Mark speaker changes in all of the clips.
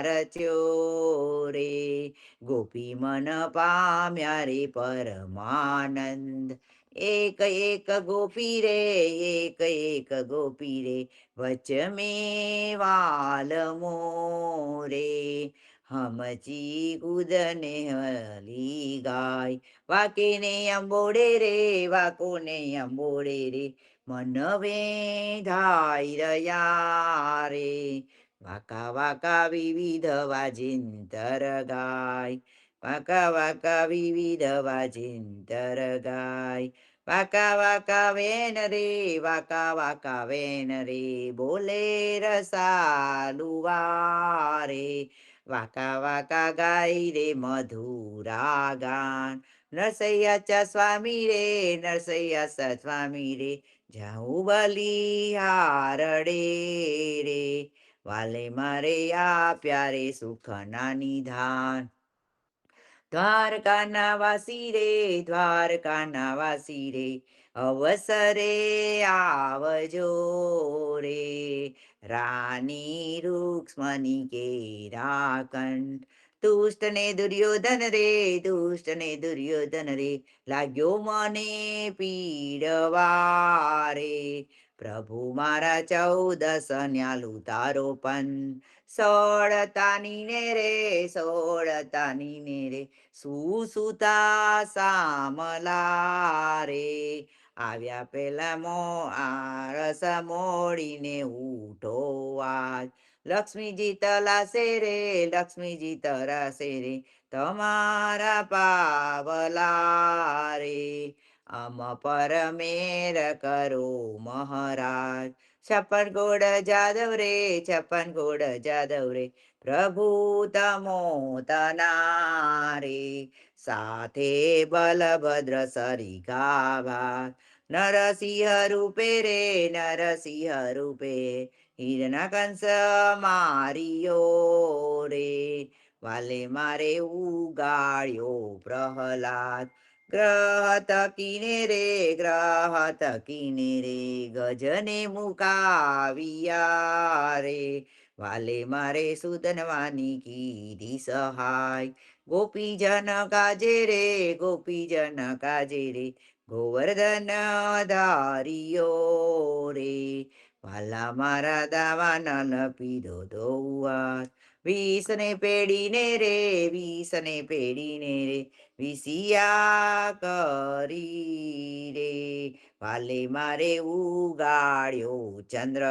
Speaker 1: રચ્યો રે. ગોપી મન પામ્યા રે પરમાનંદ. એક એક ગોપી રે, એક એક ગોપી રે, વચ में वालमो रे. હમચી કૂદને હલી ગાય, વાકે ને અંબોડે રે, વાકો ને અંબોડે રે, મન વેધાઈ રહ્યા રે. વાકા વાકા વિવિધ વાજિંતર ગાય, વાકા વાકા વિવિધ વાજિંતર ગાય. વાકા વાકા વેન રે, વાકા વાકા વેન રે, બોલે રસાલુવા રે. વાકા વાકા ગાય રે મધુરા ગાન, નરસૈયા સ્વામી રે, નરસૈયા સ્વામી રે, જાઉં બલિહારડે રે. વાલે મારે આપ્યા રે સુખના નિધાન. દ્વારકાના વાસી રે, દ્વારકાના વાસી રે, અવસરે આવજો રે. રાની રૂક્ષ્મણી કેરા કંઠ, દુષ્ટ ને દુર્યોધન રે, દુષ્ટ ને દુર્યોધન રે, લાગ્યો મને પીડવા રે. પ્રભુ મારા 14 ન્યાલું તારો પંથ, સોળતાની ને રે, સોળતાની ને રે, સુસુતા સામલા રે. આવ્યા પેલા આરસ મોડીને ઉઠો આજ, લક્ષ્મીજી તલાશે રે, લક્ષ્મીજી તરાશે રે, તમારા પાવલા રે. અમ પર મેર કરો મહારાજ, 56 ઘોડ જાદવ રે, 56 ઘોડ જાદવ રે, પ્રભુ તમો તનારે. સાથે બલભદ્ર સરિગાવા, નરસિંહ રૂપે રે, નરસિંહ રૂપે, હિરના કંસ મારિયો રે. વાલે મારે ઉગાડ્યો પ્રહલાદ, ગ્રહ તકીને રે, ગ્રહ તકીને રે, ગજને મુકાવિયા રે. વાલે મારે સુદનવાની કીધી સહાય, ગોપીજન કાજે રે, ગોપીજન કાજે રે, ગોવર્ધન ધારિયો રે. વાલા મારા દાવાનલ પીધો દોવા, વિષને પેડીને રે, વિષને પેડીને રે, વિસિયા કરી રે. વાલે મારે ઉગાડ્યો ચંદ્ર,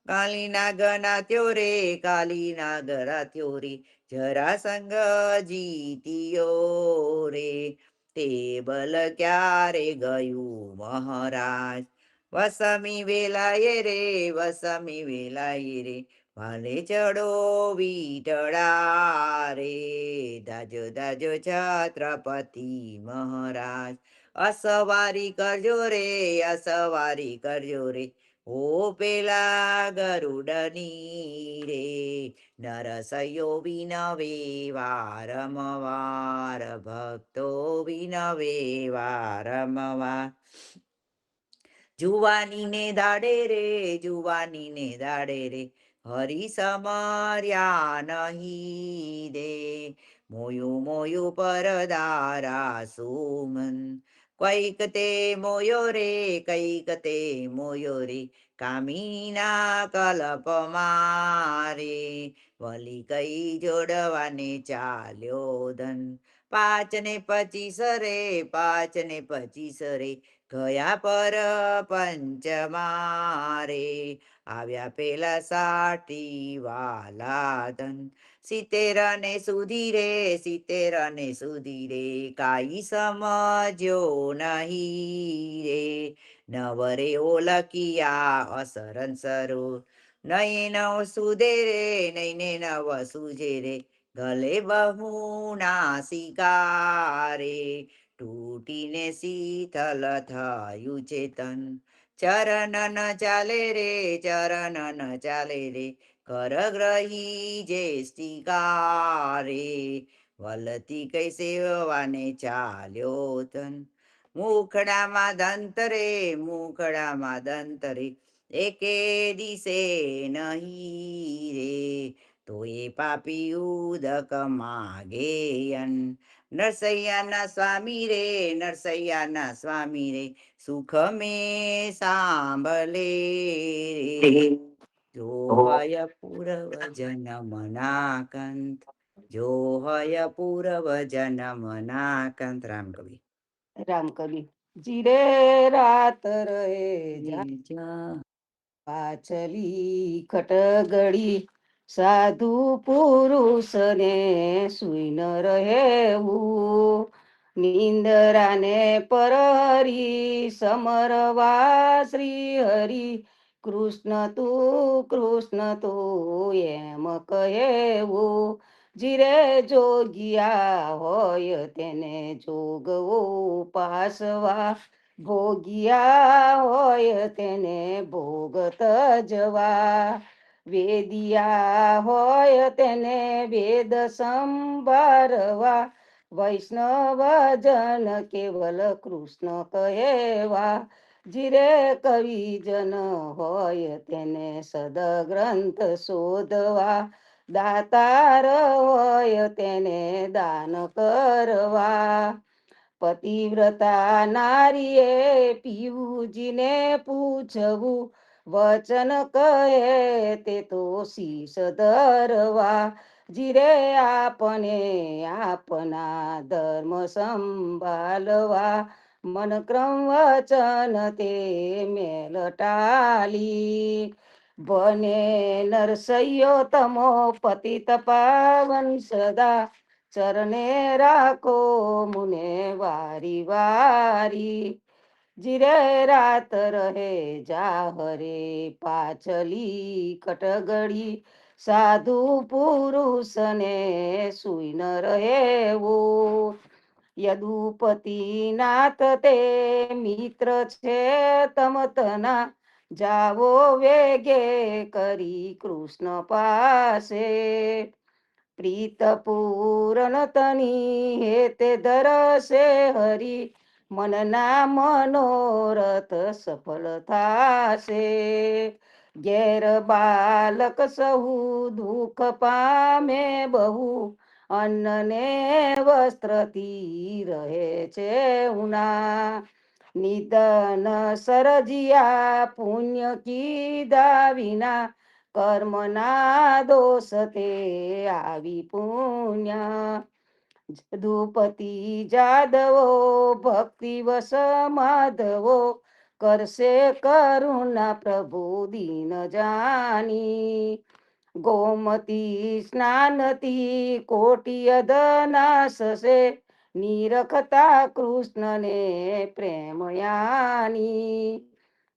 Speaker 1: કાલી નાગના ત્યો રે, કાલી નાગરા ત્યો રે, જરાસંગ જીત્યો રે. તે બલ ક્યારે ગયું મહારાજ, વસમી વેલાએ રે, વસમી વેલાએ રે, વાલે ચડો વીટળા રે. દાજો દાજો છત્રપતિ મહારાજ, અસવારી કરજો રે, અસવારી કરજો રે, ઓ પેલા ગરુડની રે. નરસૈયો વિનવે વારંવાર, ભક્તો વિનવે વારંવાર. જુવાની ને દાડે રે, જુવાની ને દાડે રે, હરી સમર્યા નહીં રે. મોયું મોયું પરદારા સુમન, કૈક તે મોયો રે, કૈક તે મોયો રે, કામીના કલ્પ મારે. વલી કઈ જોડવાને ચાલ્યો ધન, 5 ને 25 રે, 5 ને 25 રે, ગયા પર પંચમારે. આવ્યા પેલા સાટી વાલા ધન, 70 ને સુધી રે, 70 ને સુધી રે, કાઈ સમજ્યો નહીં રે. નવરે ઓલકિયા અસરંસરો, નહીં નવ સુધે રે, નહીં ને નવ સુજે રે, ગલે બહુ નાસિકારે. તૂટીને શીતલ થયું ચેતન, ચરણ ન ચાલે રે, ચરણ ન ચાલે રે, કરગ્રહી જે સ્તિકારે. વલતી કઈ સેવવાને ચાલ્યો તન, મુખડામાં દંત રે, મુખડામાં દંત રે, એકે દિશે નહીં રે. તો એ પાપી ઉદક માગેયન. નરસૈયાના સ્વામી રે, નરસૈયાના સ્વામી રે, સુખ મેં સાંભલે રે. જો હય પૂરવ જન્મના કંત, જો હય પૂરવ જન્મના કંત. રામ કવિ.
Speaker 2: રામ કવિ. જીરે રાત રહે જા
Speaker 1: જા
Speaker 2: પાછલી ખટગડી, સાધુ પુરુષને સુઈ ન રહેવું. નિંદરાને પરહરી સમરવા શ્રી હરિ. કૃષ્ણ તું એમ કહેવું. જીરે જોગિયા હોય તેને જોગવો પાસવા. ભોગિયા હોય તેને ભોગત જવા. વેદિયા હોય તેને વેદ સંભારવા. વૈષ્ણવજન કેવલ કૃષ્ણ કહેવા. જીરે કવિજન હોય તેને સદગ્રંથ શોધવા. દાતાર હોય તેને દાન કરવા. પતિવ્રતા નારીએ પિયુજીને પૂછવું. વચન કહે તે તો શીશ ધરવા. જીરે આપને આપના ધર્મ સંભાળવા. મન ક્રમ વચન તે મેલ ટાલી. બને નરસૈયો તમો પતિત પાવન સદા. ચરણે રાખો મુને વારી વારી. જીરે રાત રહે જાહરે પાછલી કટગડી. સાધુ પુરુષને સુઈ ન રહેવું. યદુપતિ નાથ તે મિત્ર છે તમતના. જાવો વેગે કરી કૃષ્ણ પાસે. પ્રીત પૂરણ તની હે તે ધરશે હરી. મનના મનોરથ સફળ થાશે. ઘેર બાલક સહુ દુઃખ પામે બહુ. અન્નને વસ્ત્રથી રહે છે ઉના. નિધન સરજિયા પુણ્ય કીધા વિના. કર્મના દોષ તે આવી પુણ્ય. ધુપતિ જાદવો ભક્તિ વસ માધવો. કરશે કરુણા પ્રભુ દીન જાની. ગોમતી સ્નાનથી કોટી અધનાસશે. નિરખતા કૃષ્ણને પ્રેમયાની.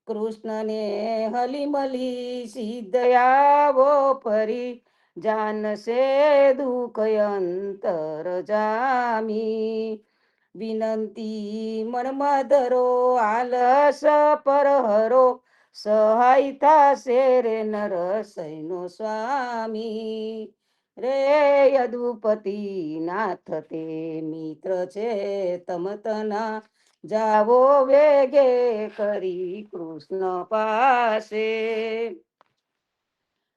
Speaker 2: કૃષ્ણને હલીમલી સિદ્ધયાવો પરી. જાનશે દુઃખ અંતર જામી. વિનંતી મનમાં ધરો આલસ પરહરો. સહાય થશે રે નરસૈનો સ્વામી. રે યદુપતિ નાથ તે મિત્ર છે તમતના. જાવો વેગે કરી કૃષ્ણ પાસે.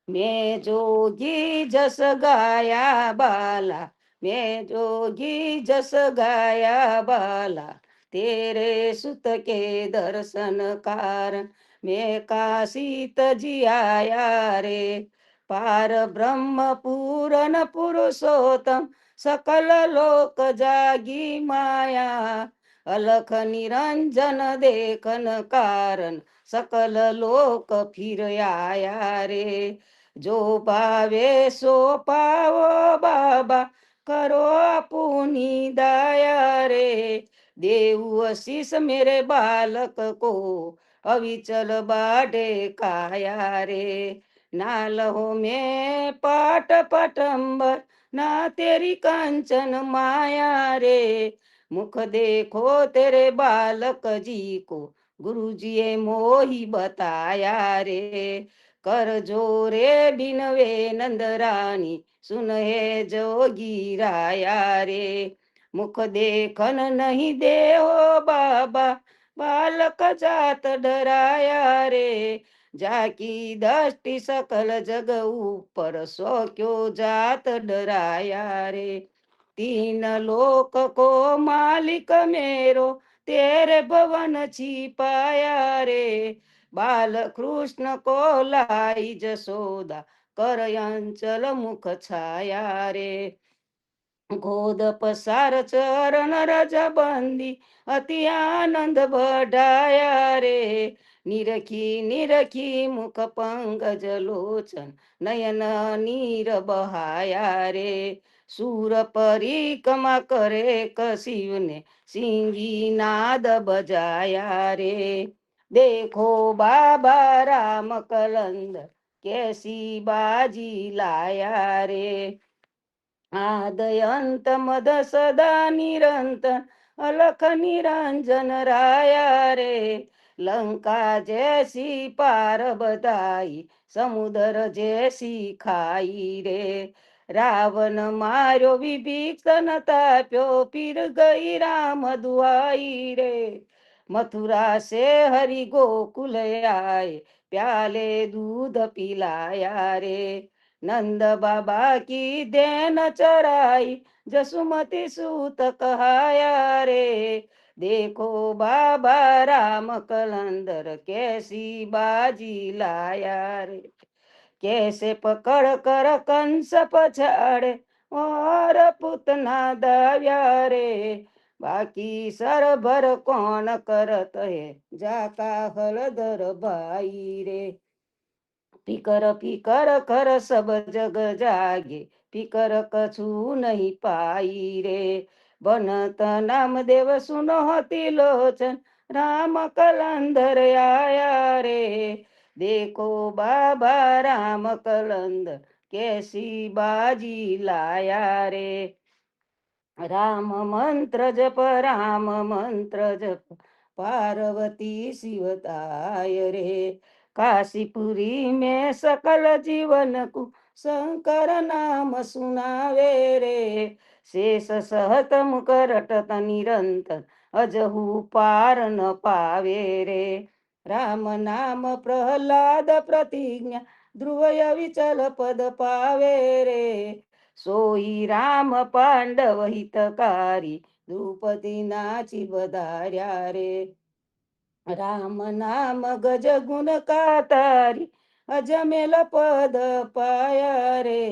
Speaker 2: મેં જોગી જસ ગાયા બાલા. મેં જોગી જસ ગાયા બાલા. તેરે સુત કે દર્શન કારણ. મેં કાશી તજી આયા રે. પાર બ્રહ્મ પૂરન પુરુષોત્તમ. સકલ લોક જાગી માયા. અલખ નિરંજન દેખન કારણ. સકલ લોક ફિર આયા રે. જો ભાવે સો પાવો બાબા. કરો આપુની દયા રે. દેવું આશીષ મેરે બાલક કો. અવિચલ બાઢે કાયા રે. ના લહો મેં પાટ પટંબર. ના તેરી કાંચન માયા રે. મુખ દેખો તેરે બાલક જી કો. ગુરુજીએ મોહી બતાયા રે. कर जोरे बिनवे नंदरानी। सुन हे जोगी राया रे। मुख देखन नहीं दे हो बाबा। बालक जात डराया रे। જાકી દષ્ટિ સકલ જગ ઉપર સો ક્યો જાત ડરાયા રે तीन लोक को मालिक मेरो तेरे भवन छिपाया रे बाल कृष्ण को लाई जसोदा कर अंचल मुख छाया रे गोद पसार चरण रज बंदी अति आनंद बढ़ाया रे निरखी निरखी मुख पंकज लोचन नयन नीर बहाया रे सूर परिक्रमा करे कशिव ने सिंगी नाद बजाया रे देखो बाबा राम कलंद कैसी बाजी लाया रे आदयंत मद सदा निरंतर अलख निरंजन राया रे लंका जैसी पार बताई समुद्र जैसी खाई रे रावण मारो विभीषण ताप्यो फिर गई राम दुआई रे मथुरा से हरि गोकुल आए प्याले दूध पिलाया रे नंद बाबा की देन चराई जसुमति सूत कहाया रे देखो बाबा राम कलंदर कैसी बाजी लाया रे कैसे पकड़ कर कंस पछाड़े और पुतना दाव्या रे बाकी सरभर कौन करत है जाका हलधर भाई रे फिकर फिकर कर सब जग जागे फिकर कछु नहीं पाई रे बनत नाम देव सुनो तिलोचन राम कलंदर आया रे देखो बाबा राम कलंदर कैसी बाजी लाया रे राम मंत्र जप राम मंत्र जप पार्वती शिवताय रे काशीपुरी में सकल जीवन को शंकर नाम सुनावे रे शेष सहत मुख रटत निरंतर अजहू पार न पावे रे राम नाम प्रहलाद प्रतिज्ञा ध्रुवय विचल पद पावे रे सोई राम पांडव हितकारी द्रुपदी नाची बधार्या रे राम नाम गज गुण कातारी अजमेल पद पाया रे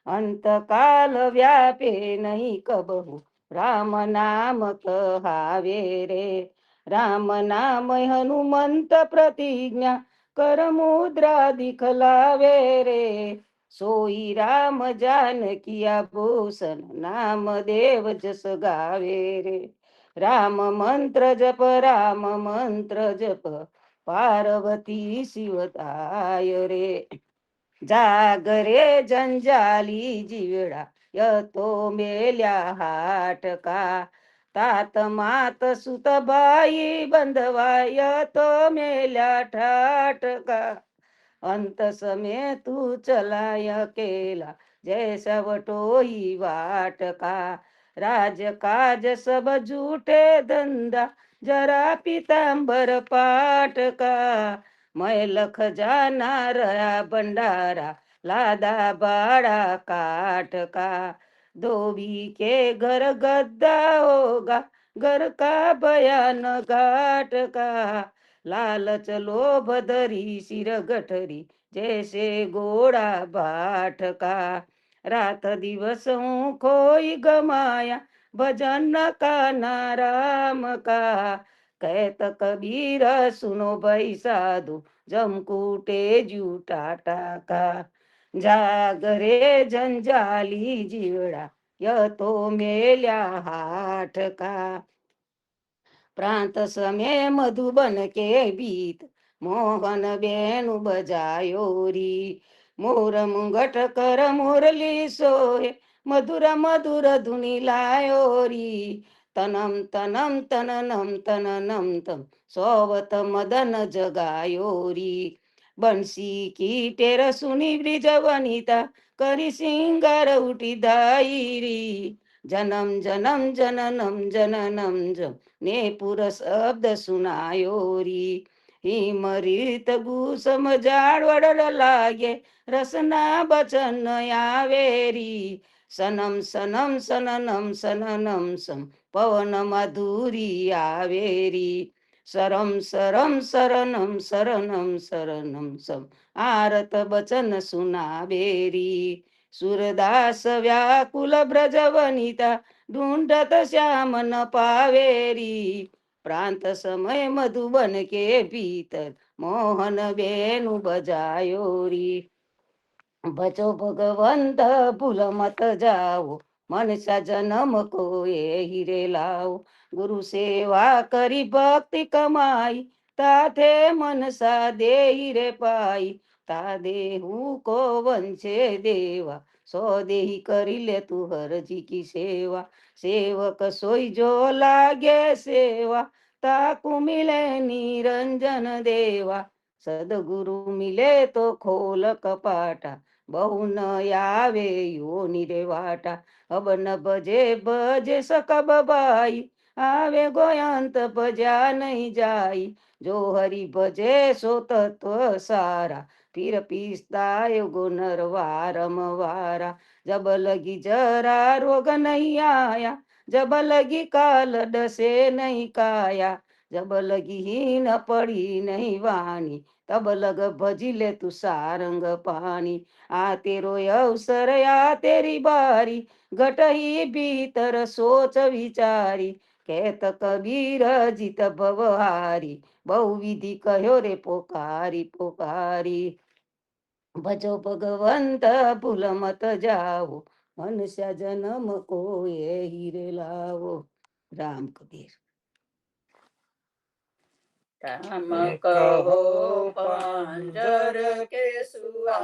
Speaker 2: अंत काल व्यापे नहीं कबहू राम नाम कहावे रे राम नाम हनुमंत प्रतिज्ञा कर मुद्रा दिखलावे रे सोई राम जानकिया भूषण नाम देव जस गावे रे राम मंत्र जप राम मंत्र जप पार्वती शिवताय रे जागरे जंजाली जीवडा यतो मेल्या हाटका तात मात सुत बाई बंधवा यतो मेल्या ठाटका अंत समय तू चलाय अकेला जैसा वटोई वाट का राज काज सब झूठे धंधा जरा पीतांबर पाट का मैं लख जाना रहा भंडारा लादा बाड़ा काट का धोबी के घर गद्दा होगा घर का बयान घाट का लालच लोभ धरी सिर गठरी जैसे घोड़ा बाट का रात दिवस हूँ खोई गमाया भजन का नाराम का कहत कबीर सुनो भाई साधु जमकूटे जूटाटा का जागरे जंजाली जीवड़ा यह तो मेल्या हाट का प्रांत समय मधुबन के बीत मोहन बेनु बजायो री मोर मुंगट कर मुरली सोहे मधुर मधुर धुनी लायो री तनम तनम तननम तननम तम सोवत मदन जगायो री बंसी की टेर सुनी ब्रिज वनिता करी सिंगार उठी दाई री जन्म जन्म जननम जननम जम ने पूरा शब्द सुनायो री હિમરીત ગુસમ જાડવડ લાગે રસના બચન આવેરી સનમ સનમ સનનમ સનનમ સમ પવન માધુરી આવેરી સરમ સરમ શરણમ શરણમ શરણમ સમ આરત બચન સુનાવેરી સુરદાસ વ્યાકુલ બ્રજ વનિતા ઢૂંઢત શ્યામ ન પાવેરી પ્રાંત સમય મધુબન કે ભીતર મોહન બેનુ બજાયો રી ભજો ભગવંત ભૂલ મત જાઓ મનસા જન્મ કોએ હીરે લાવો ગુરુ સેવા કરી ભક્તિ કમાઈ તાથે મનસા દેહી રે પાઈ તા દેહુ કો વંશે દેવા સો દેહી કરી લે તું હરજી કી સેવા સેવક સોઈ જો લાગે સેવા તાકુ મિલે નિરંજન દેવા સદગુરુ મિલે તો ખોલ કપાટા બહુ ન આવે યોની રે વાટા અબન ભજે ભજે સકબ બાઈ આવે ગોયંત ભજ્યા નહીં જાય જો હરી ભજે સો તત્વ સારા પીર પીસ્તાય ગુનર વારમ વારા જબ લગી જરા રોગ નહીં આયા જબ લગી કાલ ડસે નહીં કાયા જબ લગી હીન પડી નહીં વાણી તબ લગ ભજી લે તું સારંગ પાણી આ તેરો અવસર આ તેરી બારી ઘટહી ભીતર સોચ વિચારી કહેત કબીર જીત ભવહારી બહુ વિધિ કહ્યો રે પોકારી પોકારી ભજો ભગવંત ભૂલ મત જાઓ મનુષ્ય જન્મ કોએ હીરે લાવો રામ કબીર
Speaker 3: રામ કહો પાંજર કે સુવા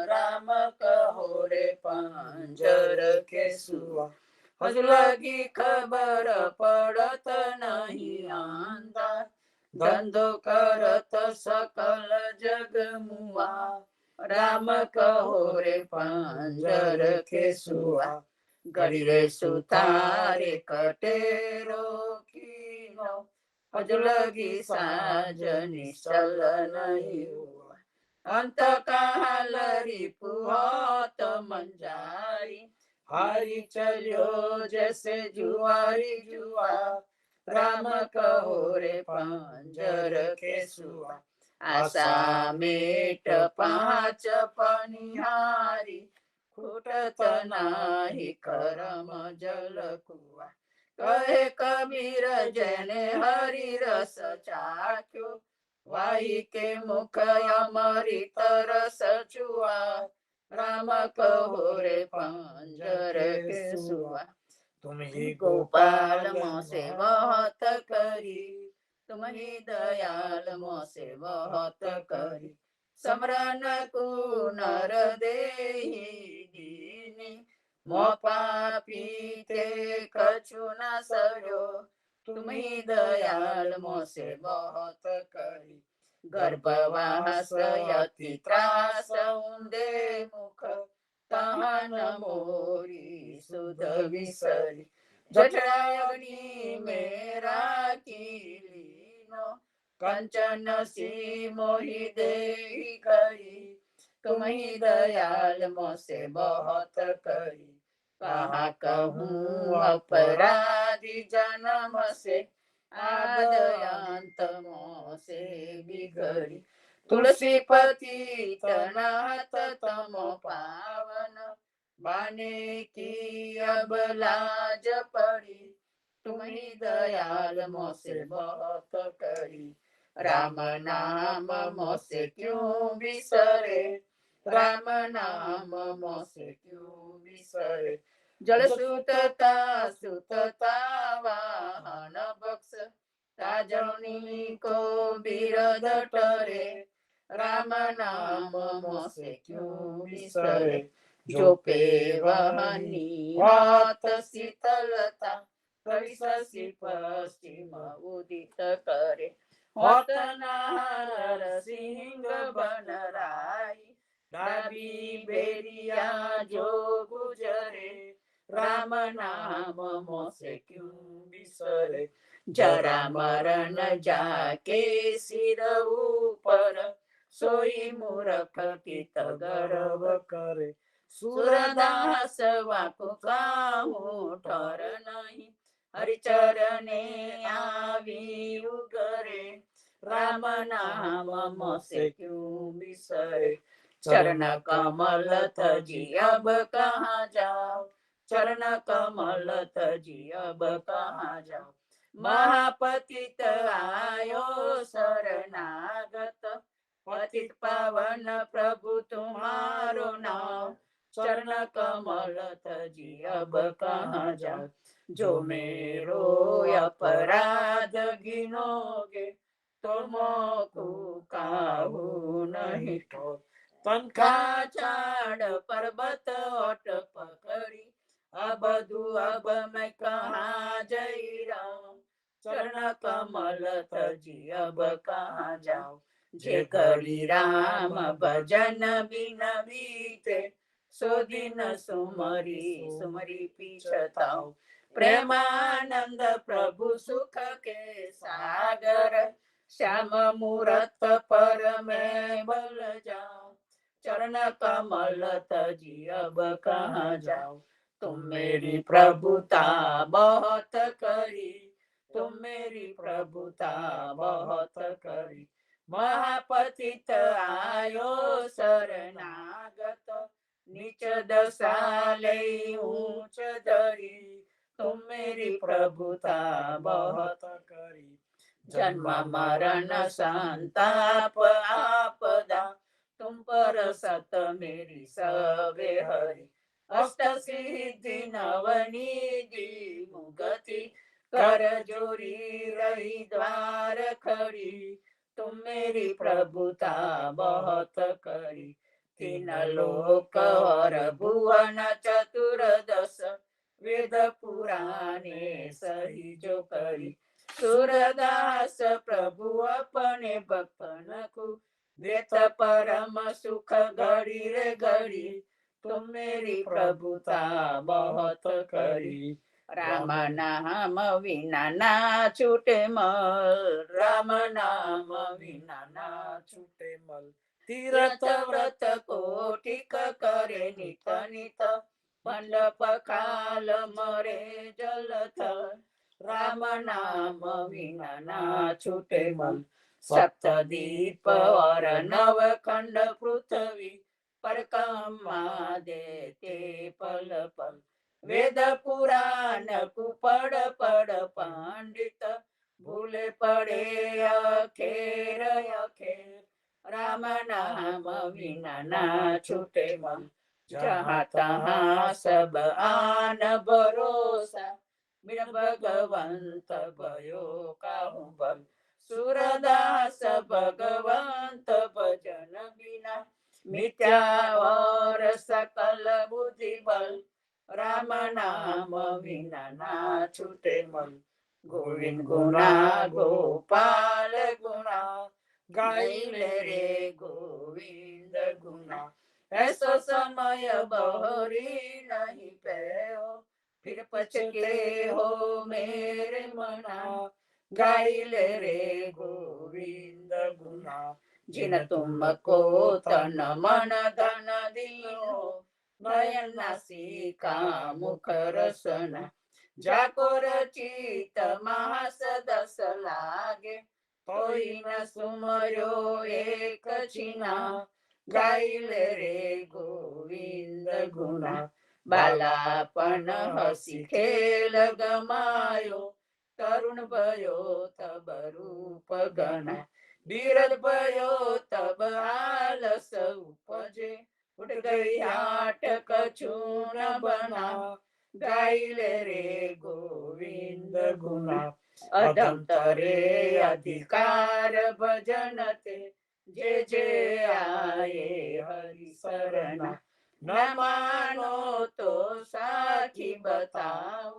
Speaker 3: રામ કહો રે પાંજર કે સુવા હજુ લગી ખબર પડત નહીં આંધા ધંધો કરત સકલ જગ મુવા રામ કહો રે પાંજર કે સુવા ઘડી રે સુતારે કટેરો કીનો હજુ લગી સાંજ નિશ્ચલ નહીં અંત કાલ રીપુ હોત મંજારી હારી ચલ્યો જૈસે જુવારી જુવા રામ કહો રે પાંજર કે સુવા આશા મેટ પાંચ પનિહારી ખૂટત નાહી કરમ જલ કુવા કહે કબીર જેને હરિ રસ ચાખ્યો વાહી કે મુખ અમૃત રસ છુઆ રામ કહો રે પાંજર કે સુવા तुम ही गोपाल मोसे बहुत करी तुम ही दयाल मोसे बहुत करी समरन को नर देहि दीनी मो पापी ते कछु न सरो तुम ही दयाल मोसे बहुत करी गर्भवास यति त्रास उंदे मुख तहन मोरी सुध विसरी जठराग्नि मेरा कीलीनो कंचन सी मोहि देहि करी तुम ही दयाल मोसे बहुत करी कहा कहूँ अपराधी जन्म से आदयांत मोसे बिगड़ी तुलसी पति तनात तम पावन बाने की अब लाज पड़ी तुम ही दयाल मोसे बहुत करी राम नाम मोसे क्यों बिसरे राम नाम मोसे क्यों बिसरे जल सुतता सुतता वाहन बक्स ताजनी को बिरद टरे राम नाम मोसे क्यों बिसरे जो पे वहनी वात शीतलता कवि शशि पश्चिम उदित करे होत नार सिंह बनराई डाबी बेरिया जो गुजरे राम नाम मोसे क्यों बिसरे, जरा मरण जाके सिर ऊपर, सोई मूर्ख कित गर्व करे, सूरदास वाकु काहू ठर नहीं, हरिचरणे आवी उगरे, राम नाम मोसे क्यों बिसरे, चरण कमल तजी अब कहाँ जाओ, चरण कमल तजी अब कहाँ जाओ, महापतित आयो शरणागत, पतित पावन प्रभु तुम्हारो नाम, चरण कमल तजी अब कहाँ जाओ, जो मेरो अपराध गिनोगे तुमको काहू नहीं ठोर, तनखा चाड़ पर्वत ओट पकड़ी, अब अब मैं कहाँ जई राम, चरण कमल तजी अब कहाँ जाऊं, जे करी राम भजन बिन बीते, सो दिन सुमरी सुमरी पीछताऊं, प्रेमानंद प्रभु सुख के सागर, श्याम मूरत पर मैं बल जाऊं, चरण कमल तजी अब कहाँ जाऊं, तुम मेरी प्रभुता बहुत करी, तुम मेरी प्रभुता बहुत करी, महापतित आयो शरणागत, नीच दशा लई ऊंच धरी, तुम मेरी प्रभुता बहुत करी, जन्म मरण संताप आपदा, तुम पर सत मेरी सबे हरि, अष्ट सिद्धि नवनिधि मुगति, कर जोरी रही द्वार खड़ी, तुम मेरी प्रभुता बहुत करी, तीन लोक और भुवन चतुर्दश, वेद पुराणे सही जो करी, सूरदास प्रभु अपने भक्तन को, देत परम सुख घड़ी रे घड़ी, तुम मेरी प्रभुता बहुत करी, राम नाम विना ना छूटे मल, राम नाम विना ना छूटे मल, तीर्थ व्रत कोटिक करे नित नित, मंडप काल मरे जल थल, राम नाम विना ना छूटे मल, सप्तदीप और नव खंड पृथ्वी, परिक्रमा देते पल पल, वेद पुराण को पढ़ पढ़ पंडित, भूले पड़े अखेर अखेर, राम नाम विना ना छूटे मन, जहाँ तहाँ सब आन भरोसा, बिन भगवंत भयो काहू बल, सूरदास भगवंत भजन बिना, मिथ्या और सकल बुद्धि बल, राम नाम विना ना छूटे मन, गोविंद गुना गोपाल गुना, गाइले रे गोविंद गुना, ऐसा समय बहरी नहीं पैओ, फिर पछते हो मेरे मना, गाइले रे गोविंद गुना, जिन तुमको तन मन धन दियो, नयन नासिका मुख रसना, जाको रचित महासदस लागे, कोई न सुमर्यो एक छिना, गाइले रे गोविंद गुना, बालापन हसी खेल गमायो, तरुण भयो तब रूप गना, बीरद भयो तब आलस उपजे, उठ गई आट कछु न बना, गाइले रे गोविंद गुना, अधम तरे अधिकार भजन ते, जे जे आए हरि शरणा, न मानो तो साखी बताओ,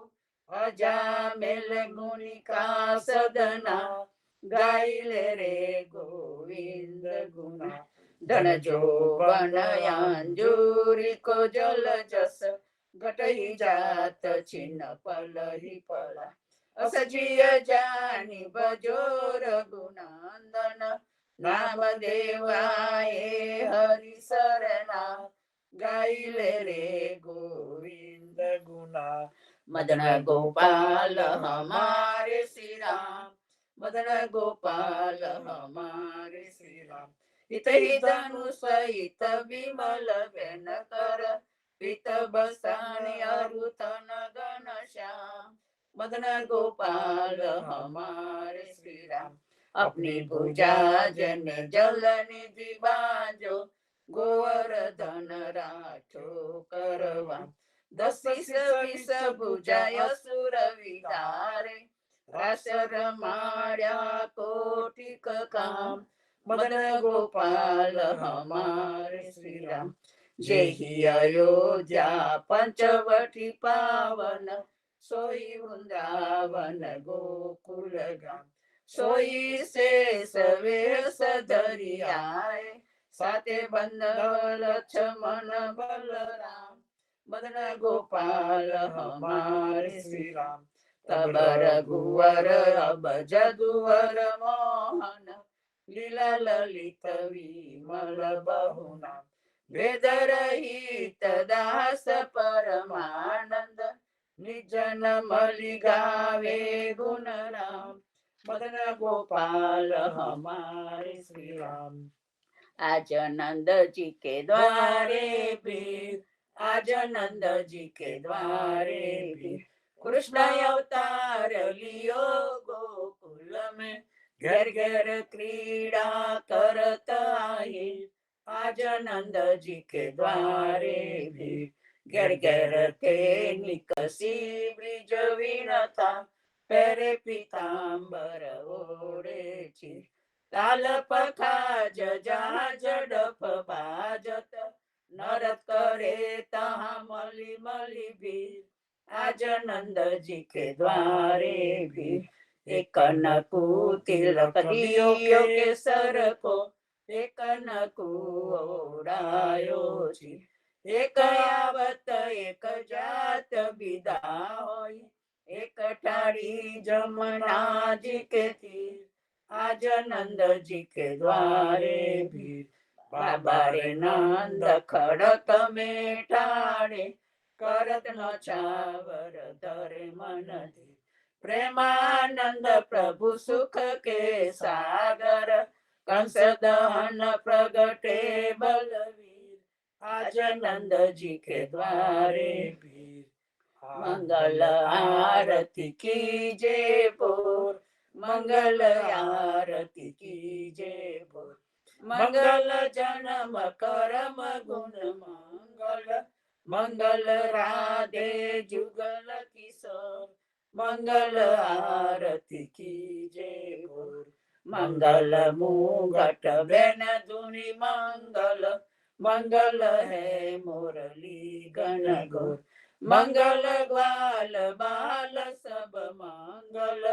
Speaker 3: अजामिल मुनि का सदना, गाइले रे गोविंद गुना, धन जो बन अंजूरी को जल जस, घटही जात छिन्न पलही पळा असजिय जानी भजो रघुनंदन नाम देवाये हरि सरना गाइले रे गोविंद गुना मदन गोपाल हमारे श्री राम मदन गोपाल हमारे श्री राम इत ही धनुष इत विमल बेन कर पित बसाने अरुतन गण श्याम मदन गोपाल हमारे श्री राम अपनी भुजा जन जल निधि बाजो गोवर्धन राठो करवा दस विष भुजाय सुर विदारे रासर मार्या कोटिक काम मदन गोपाल हमारे श्री राम जेहि अयोध्या पंचवटी पावन सोई वृंदावन गोकुल गाम सोई शेष वेश धरि आए साते बंधन लक्ष्मण बलराम मदन गोपाल हमारे श्री राम तब रघुवर अब जदुवर मोहन लीला ललित विमल बहुना वेद रहित दास परमानंद निजन मलि गावे गुण राम मदन गोपाल हमारे श्री राम आज नंद जी के द्वारे भी आज नंद जी के द्वारे भी कृष्ण अवतार लियो गोकुल में घर घर क्रीड़ा करत आहे आज नंद जी के द्वारे भी घर घर के निकसी ब्रिज विनता पेरे पीतांबर ओढ़े छी ताल पखाज जहाज डफ बाजत नरत करे तहा मलि मलि भीर आज नंद जी के द्वारे भी एक नकु तिलक दियो के सर को एक नकु ओढ़ायो छी एक आवत एक जात विदा होई एक ठाड़ी जमुना जी के तीर आज नंद जी के द्वारे भी बाबा रे नंद खड़क में ठाणे करत न छावर धरे मन धी प्रेमानंद प्रभु सुख के सागर कंस दहन प्रगटे बलवीर आज नंद जी के द्वारे भी मंगल आरती कीजे बोल मंगल आरती कीजे बोल मंगल जन्म करम गुण मंगल मंगल राधे जुगल किशोर मंगल आरती कीजे बोल मंगल मुंगट बेन धुनि मंगल मंगल है मुरली गण गोर मंगल ग्वाल बाल सब मंगल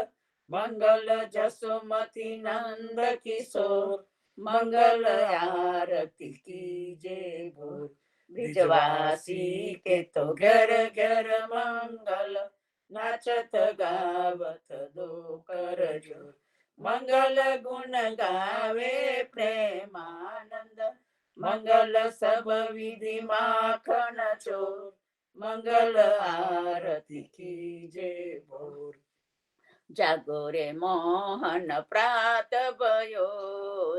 Speaker 3: मंगल जसोमती नंद किशोर मंगल आरती कीजे भोर ब्रिजवासी के तो घर घर मंगल नाचत गावत दो कर जोर मंगल गुण गावे प्रेमानंद मंगल सब विधि माखन चोर मंगल आरती कीजे भोर जागो रे मोहन प्रात भयो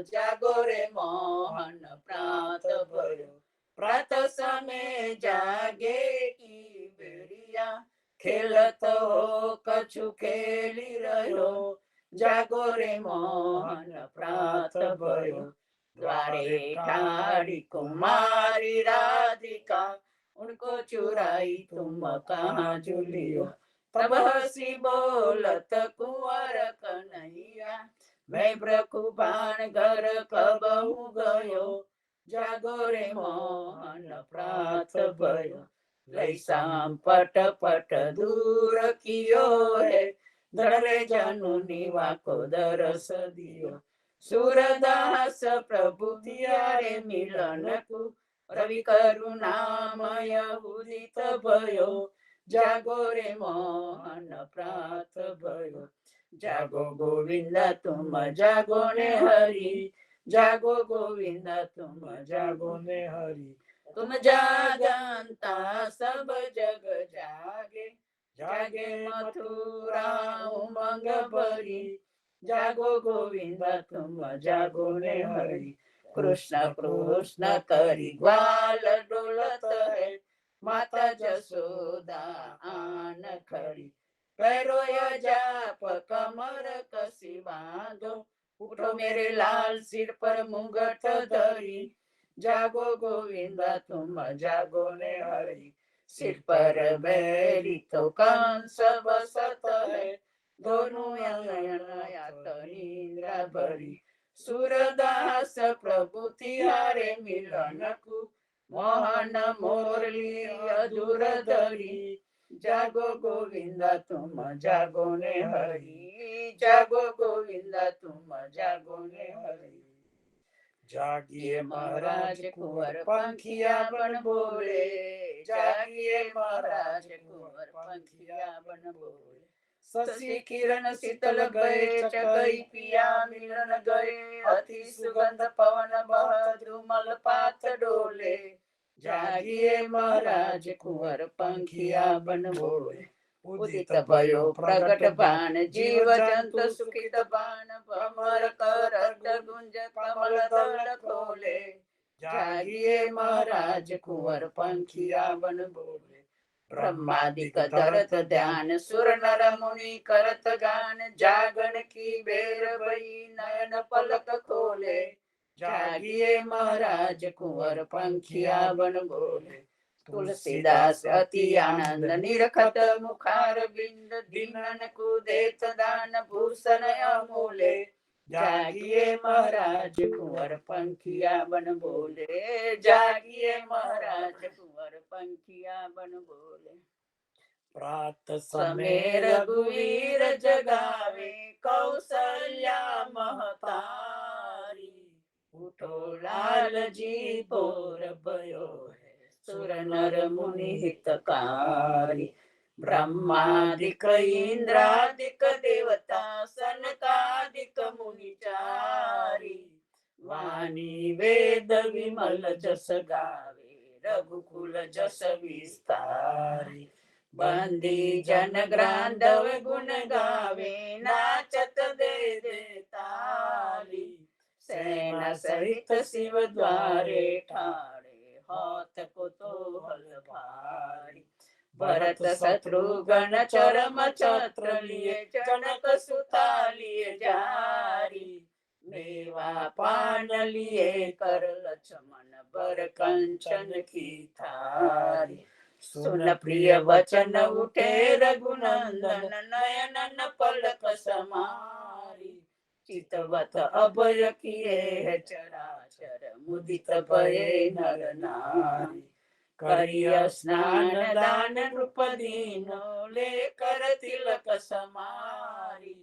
Speaker 3: जागो रे मोहन प्रात भयो प्रात समय जागे की बेड़िया खेलत हो कछु खेली रहो जागो रे मोहन प्रात भयो द्वारे ठाड़ी कुमारी राधिका उनको चुराई तुम कहाँ झूलियो तब हसी बोलत कुंवर कन्हैया मैं ब्रखुबान घर कबहू गयो जागो रे मोहन प्रात भयो लैसाम पट पट दूर कियो है धड़े जनुनी वाको दरस दियो सूरदास प्रभु तियारे मिलन को રવિ કરુણામય ઉદિત ભયો, જાગો રે મોહન પ્રાત ભયો, જાગો ગોવિંદ તુમ જાગો ને હરી, જાગો ગોવિંદ તુમ જાગો ને હરી, तुम जागंता सब जग जागे, जागे मथुरा उमंग भरी, जागो गोविंद तुम जागो ने हरि, कृष्ण कृष्ण करी ग्वाल डोलत है, माता जसोदा आन खड़ी, पैरो जाप कमर कसी बांधो, उठो मेरे लाल सिर पर मुंगट धरी, जागो गोविंद तुम जागो ने हरि, सिर पर बैरी तो कंस बसत है, दोनों नयन निंद्रा भरी, सूरदास प्रभु तिहारे मिलन को, मोहन मोरली अधुर धरी, जागो गोविंद तुम जागो ने हरि, जागो गोविंद तुम जागो ने हरि, जागिए महाराज कुंवर पंखिया बन बोले, जागिए महाराज कुंवर पंखिया बन बोले, शशि किरण शीतल गए चकई पिया मिलन गए, अति सुगंध पवन बह धूमल पात डोले, जागिए महाराज कुंवर पंखिया बन बोले, उदित भयो प्रगट बाण जीव जंतु सुखित बाण, भ्रमर करत गुंज कमल दल खोले, जागिए महाराज कुंवर पंखिया बन बोले, ब्रह्मादिक धरत ध्यान सुर नर मुनि करत गान, जागन की बेर भई नयन पलक खोले, जागिए महाराज कुंवर पंखिया बन बोले, तुलसीदास अति आनंद निरखत मुखार बिंद, दीनन को देत दान भूषण अमूले, जागिए महाराज कुंवर पंखिया बन बोले, जागिए महाराज कुंवर पंखिया बन बोले, प्रात समय रघुवीर जगावे कौशल्या महतारी, उठो लाल जी पोर भयो है, सुर नर मुनि हितकारी, ब्रह्मादिक इंद्रादिक देवता सनकादिक मुनिचारी, वाणी वेद विमल जस गावे रघुकुल जस विस्तारी, बंदी जन ग्रांधव गुण गावे नाचत दे दे ताली, सेना सहित शिव द्वारे ठाड़े हाथ को तो हल भारी, भरत शत्रुघ्न चरम छत्र लिए जनक सुता लिए जारी, मेवा पान लिए कर लक्ष्मण बर कंचन की थारी, सुन प्रिय वचन उठे रघुनंदन नयनन पलक समारी, चितवत अभय किए चराचर मुदित भये नर नारी, करिय स्नान दान नृप दीनो लेकर तिलक समारी,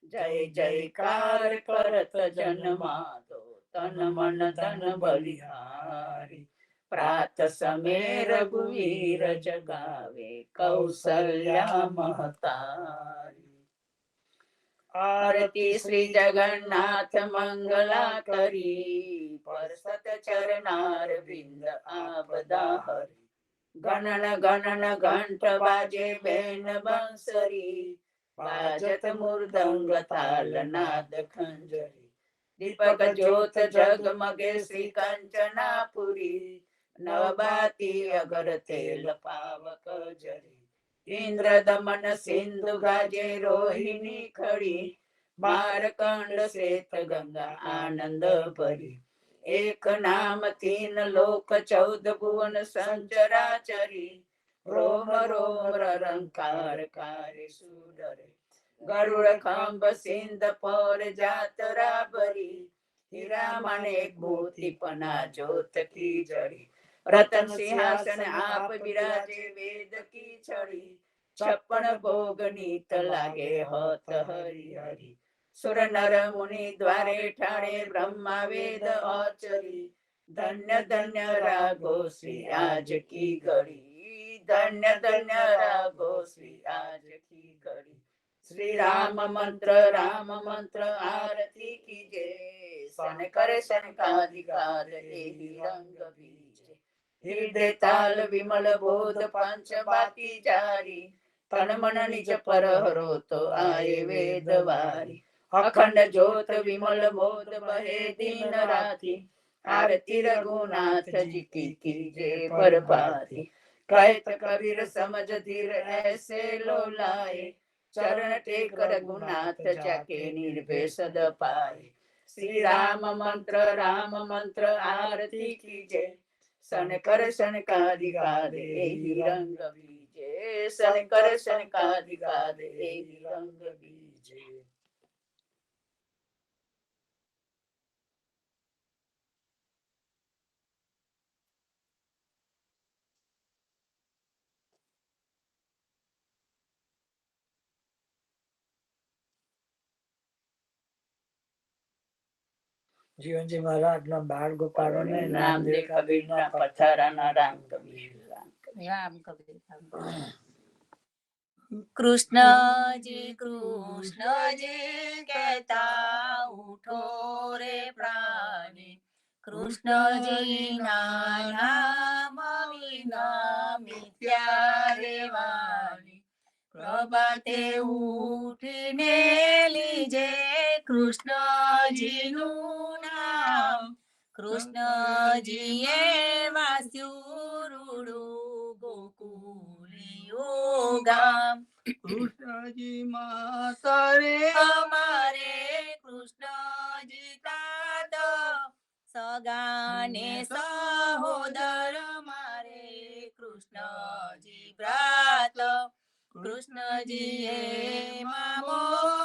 Speaker 3: जय जयकार करत जन माधो तन मन धन बलिहारी, प्रात समय रघुवीर जगावे कौशल्या महतारी, आरती श्री जगन्नाथ मंगला करी, परसत चरणार बिंद आपदा हरी, गणन गणन घंट बाजे बेन बंसरी, बाजत मुर्दंग ताल नाद खंजरी, दीपक ज्योत जगमगे श्री कंचनापुरी, नवबाती अगर तेल पावक जरी, इंद्र दमन सिंधु गाजे रोहिणी खड़ी, मारकंड श्वेत गंगा आनंद भरी, एक नाम तीन लोक 14 भुवन संचराचरी, रोम रोम रंकार कार्य सुडरे, गरुड़ खंभ सिंध पर जातरा भरी, हीरा माणिक मोती पना जोत की जड़ी, रतन सिंहासन आप विराजे वेद की छड़ी, 56 भोग नीत लागे होत हरि हरि, सुर नर मुनि द्वारे ठाणे ब्रह्मा वेद आचरी, धन्य धन्य रागो श्री आज की घड़ी, धन्य धन्य रागो श्री आज की घड़ी। श्री राम मंत्र आरती कीजे, सन करे सनकाधिकार एहि रंग बीजे। हृदय ताल विमल बोध पंच बाती जारी, तन मन निज पर हरो तो आए वेद वारी। अखंड ज्योत विमल बोध बहे दिन राति, आरती रघुनाथ जी की कीजे बरबादी। कहत कबीर समझ धीर ऐसे लो लाए, चरण टेक रघुनाथ जाके निर्भय सद पाए। श्री राम मंत्र आरती कीजे, सन कर सनकाधिकार एहि रंग बीजे, सन कर सनकाधिकार एहि रंग बीजे।
Speaker 4: જીવનજી મહારાજના બાળ ગોપાળોને
Speaker 3: નામદેવ કબીરના પથ્થરના રામ કબીર
Speaker 2: રામ કબીર
Speaker 5: કૃષ્ણજી કહેતા ઉઠો રે પ્રાણી, કૃષ્ણજી નામ વિના મિથ્યા રે વાણી। પ્રભાતે ઉઠીને લીજે કૃષ્ણજીનું નામ, કૃષ્ણજીએ વાસ્યું રૂડું ગોકુળિયું ગામ।
Speaker 4: કૃષ્ણજી માતા રે
Speaker 5: અમારે કૃષ્ણજી તાત, સગાને સહોદર મારે કૃષ્ણજી ભ્રાત। કૃષ્ણજીએ મામો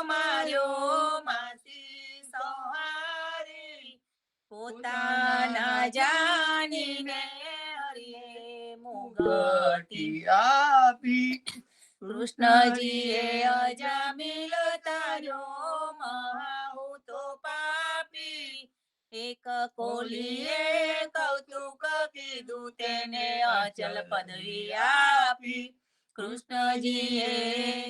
Speaker 5: માર્યો માસી સહારી, પોતાના જાનીને હરિએ મુગટી
Speaker 4: આપી।
Speaker 5: કૃષ્ણજીએ અજામિલ તાર્યો મહાઉ તો પાપી, એક કોલીએ કૌતુક કીધું તેને અચલ પદવી આપી। કૃષ્ણજીએ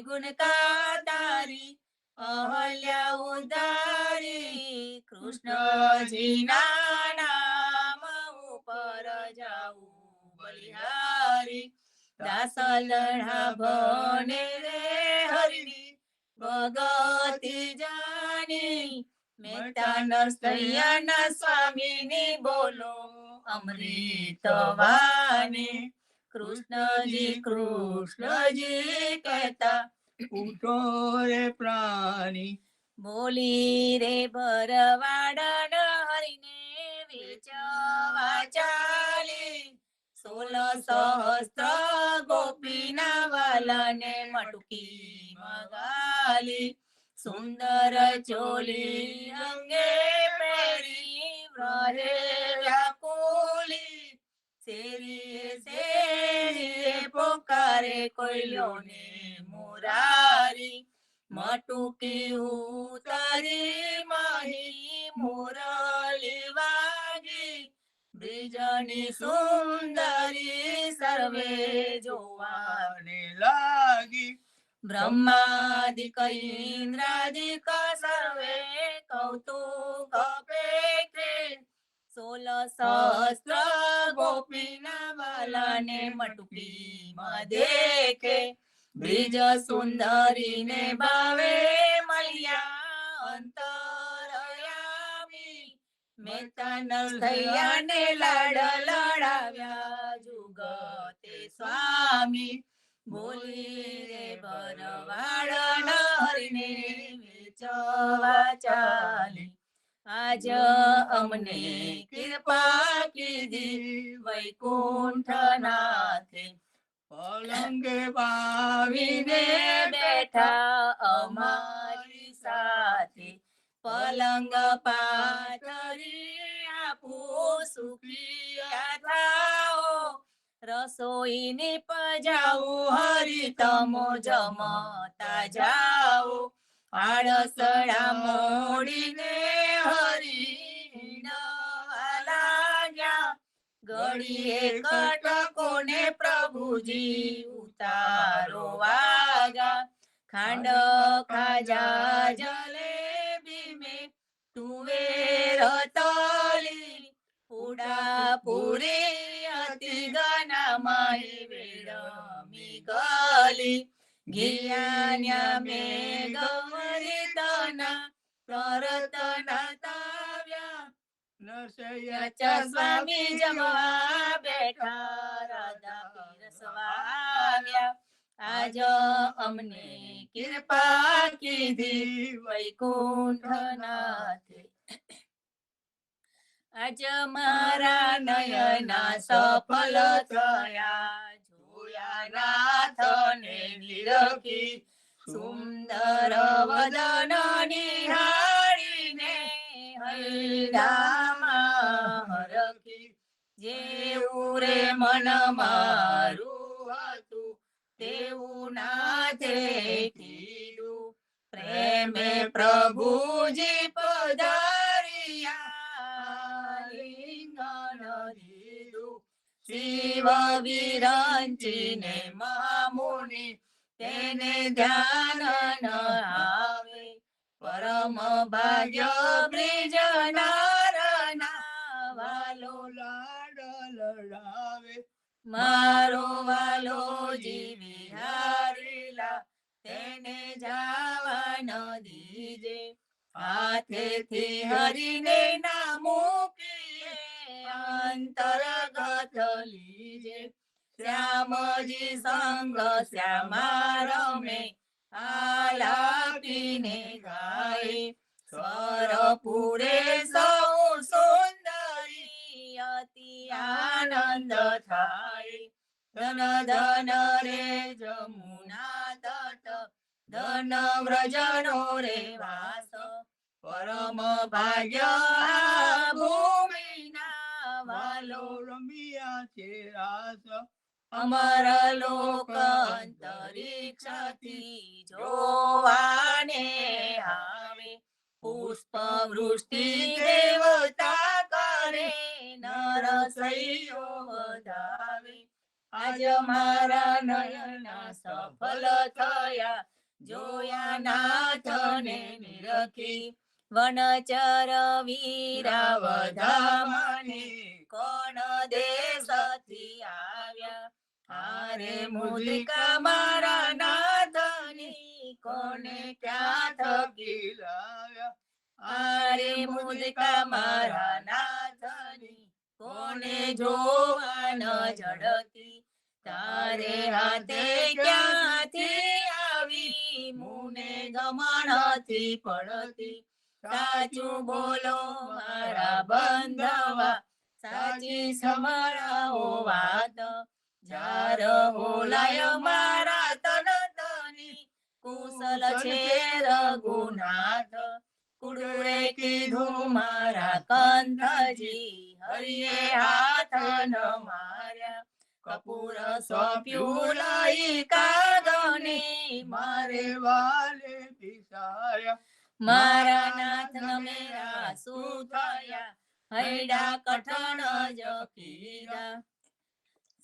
Speaker 5: ગુણકા તારી અહલ્યા ઉદારી, કૃષ્ણજીના નામ ઉપર જાવું બલિહારી। દાસ લડા ભણે રે હરિની ભગતી જાની, મહેતા નરસૈયાના સ્વામીની બોલો અમૃત વાણી। કૃષ્ણજી કહેતા
Speaker 4: ઉઠો રે પ્રાણી,
Speaker 5: બોલી રે ભરવાડન હરિને વેચવા ચાલી। 16 સહસ્ત્ર ગોપીના વાલાને મટકી મગાલી, સુંદર ચોલી અંગે પહેરી વ્રહે વ્યાકુલી। શેરીએ પોકારે કોઈલોને મુરારી, મટુકી ઉતારી માહી મુરલી વાગી। બ્રિજની સુંદરી સર્વે જોવાને
Speaker 4: લાગી।
Speaker 5: બ્રહ્માદિક ઇન્દ્રાદિક સર્વે કૌતુક પેખે। 16 સહસ્ત્ર ગોપીના વાલાને મટુકીમાં દેખે। બ્રિજ સુંદરીને ભાવે મળ્યા અંતરયામી, મહેતા નરસૈયાને લાડ લડાવ્યા જુગતે સ્વામી। બોલી રે ભરવાડ હરિને વેચવા ચાલી, આજ અમને કૃપા કીધી વૈકુંઠનાથે।
Speaker 4: પલંગે
Speaker 5: આવીને બેઠા અમારી સાથે, પલંગ પાથરી આપું સુખિયા થાઓ। રસોઈની પજાવું હરી તમો જમતા જાઓ। આળસડા મોડીને હરી લાગ્યા, ઘડીએ કટકોને પ્રભુજી ઉતારો વાગા. ખાંડ ખાજા જલેબી મેં તુવેર તલી, પૂડા પૂરી અતિ ગનામાઈ વેડમી ગલી. ઘિયાન્યા મેં ગમરી તના તરતના તાવ્યા,
Speaker 4: નરસૈયા
Speaker 5: સ્વામી જમવા બેઠા રાધા પીરસવા આવ્યા. આજ અમને કૃપા કીધી વૈકુંઠનાથે, આજ મારા નયના સફળ થયા. જોયા નાથને નિરખી, સુંદર વદન નિહાળીને હૈડામાં હરખી. જેવું રે મન મારું હતું તેવું નાથે કીધું, પ્રેમે પ્રભુજી પધાર્યા લિંગન દીધું. શિવ વિરંચીને મહામુનિ તેને ધ્યાન ન આવે, પરમ ભાગ્ય બ્રિજ નારના વાલો
Speaker 4: લાડ લડાવે.
Speaker 5: મારો વાલો જીવી હારીલા, તેને જાવા ન દીજે. હાથેથી હરીને ના મૂકીએ, અંતર્ગત લીજે. શ્યામજી સંગ શ્યામા રમે, આલાપીને ગાય. સ્વર પૂરે સૌ સુંદરી, અતિ આનંદ થાય. ધન ધન રે જમુના તટ, ધન વ્રજનો રે વાસ. પરમ ભાગ્ય આ ભૂમિના વાલો
Speaker 4: રમ્યા છે રાસ.
Speaker 5: અમર લોક અંતરિક્ષથી જોવાને આવે. પુષ્પ વૃષ્ટિ દેવતા કરે, નરસૈયો વધાવે. આજ મારા નયના સફળ થયા, જોયા નાથને નિરખી. વનચર વીરા વધામને કોણ દેશથી આવ્યા. હારે મુદિકા મારા નાથની, કોને ક્યાં થકી
Speaker 4: લાવ્યા.
Speaker 5: આરે મુદિકા મારા નાથની, કોને જોવા ન ઝડકી. તારે હાથે ક્યાંથી આવી, મુને ગમણથી પડતી. સાચું બોલો મારા બંધવા, સાચી સંભળાવો વાત. જાર હોલાય મારા તન તની, કુશલ છે રઘુનાથ. કુડુરે કીધું મારા કંથજી, હરિએ હાથ ન માર્યા. કપૂર સોંપ્યું લઈ કાગને, મારે
Speaker 4: વાલે બિસાર્યા.
Speaker 5: મારા નાથ મેરા શું થયા, હૈડા કઠણ જ કીધા.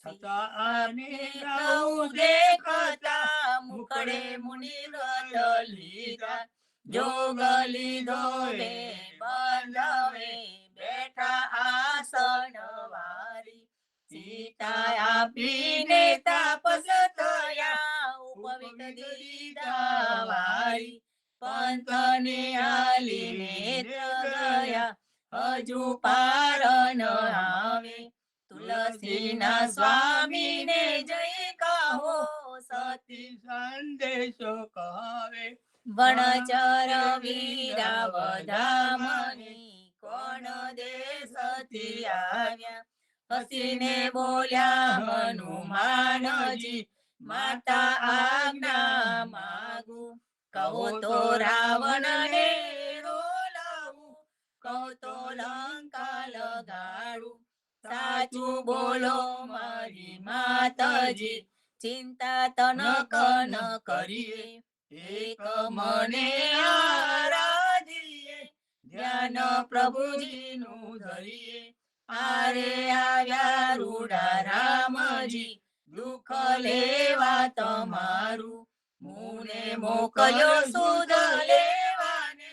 Speaker 4: છતાં આને
Speaker 5: નવું દેખતા મુકડે મુનિ વ્રત લીધા. જોગ લીધો રે બંધવે, બેઠા આસન વારી. સીતા આપીને તાપસ થયા, ઉપવિત દીધા વારી. પંથને હાલીને ગયા, હજુ પાર ન આવે. તુલસીના સ્વામીને જય કહો, સતી
Speaker 4: સંદેશો કહે.
Speaker 5: વણચર વીરા વધામણી, કોણ દેશથી આવ્યા. હસીને બોલ્યા હનુમાનજી, માતા આજ્ઞા માગું. કહો તો રાવણને રોલાવું, કહો તો લંકા લગાડું. સાચું બોલો મારી માતાજી, ચિંતા તનક ન કરીએ. એક મને આરાધીએ, ધ્યાન પ્રભુજીનું ધરીએ. આરે આવ્યા રૂડા રામજી દુઃખ લેવા તમારું મુને મોકલ્યો સુધ લેવાને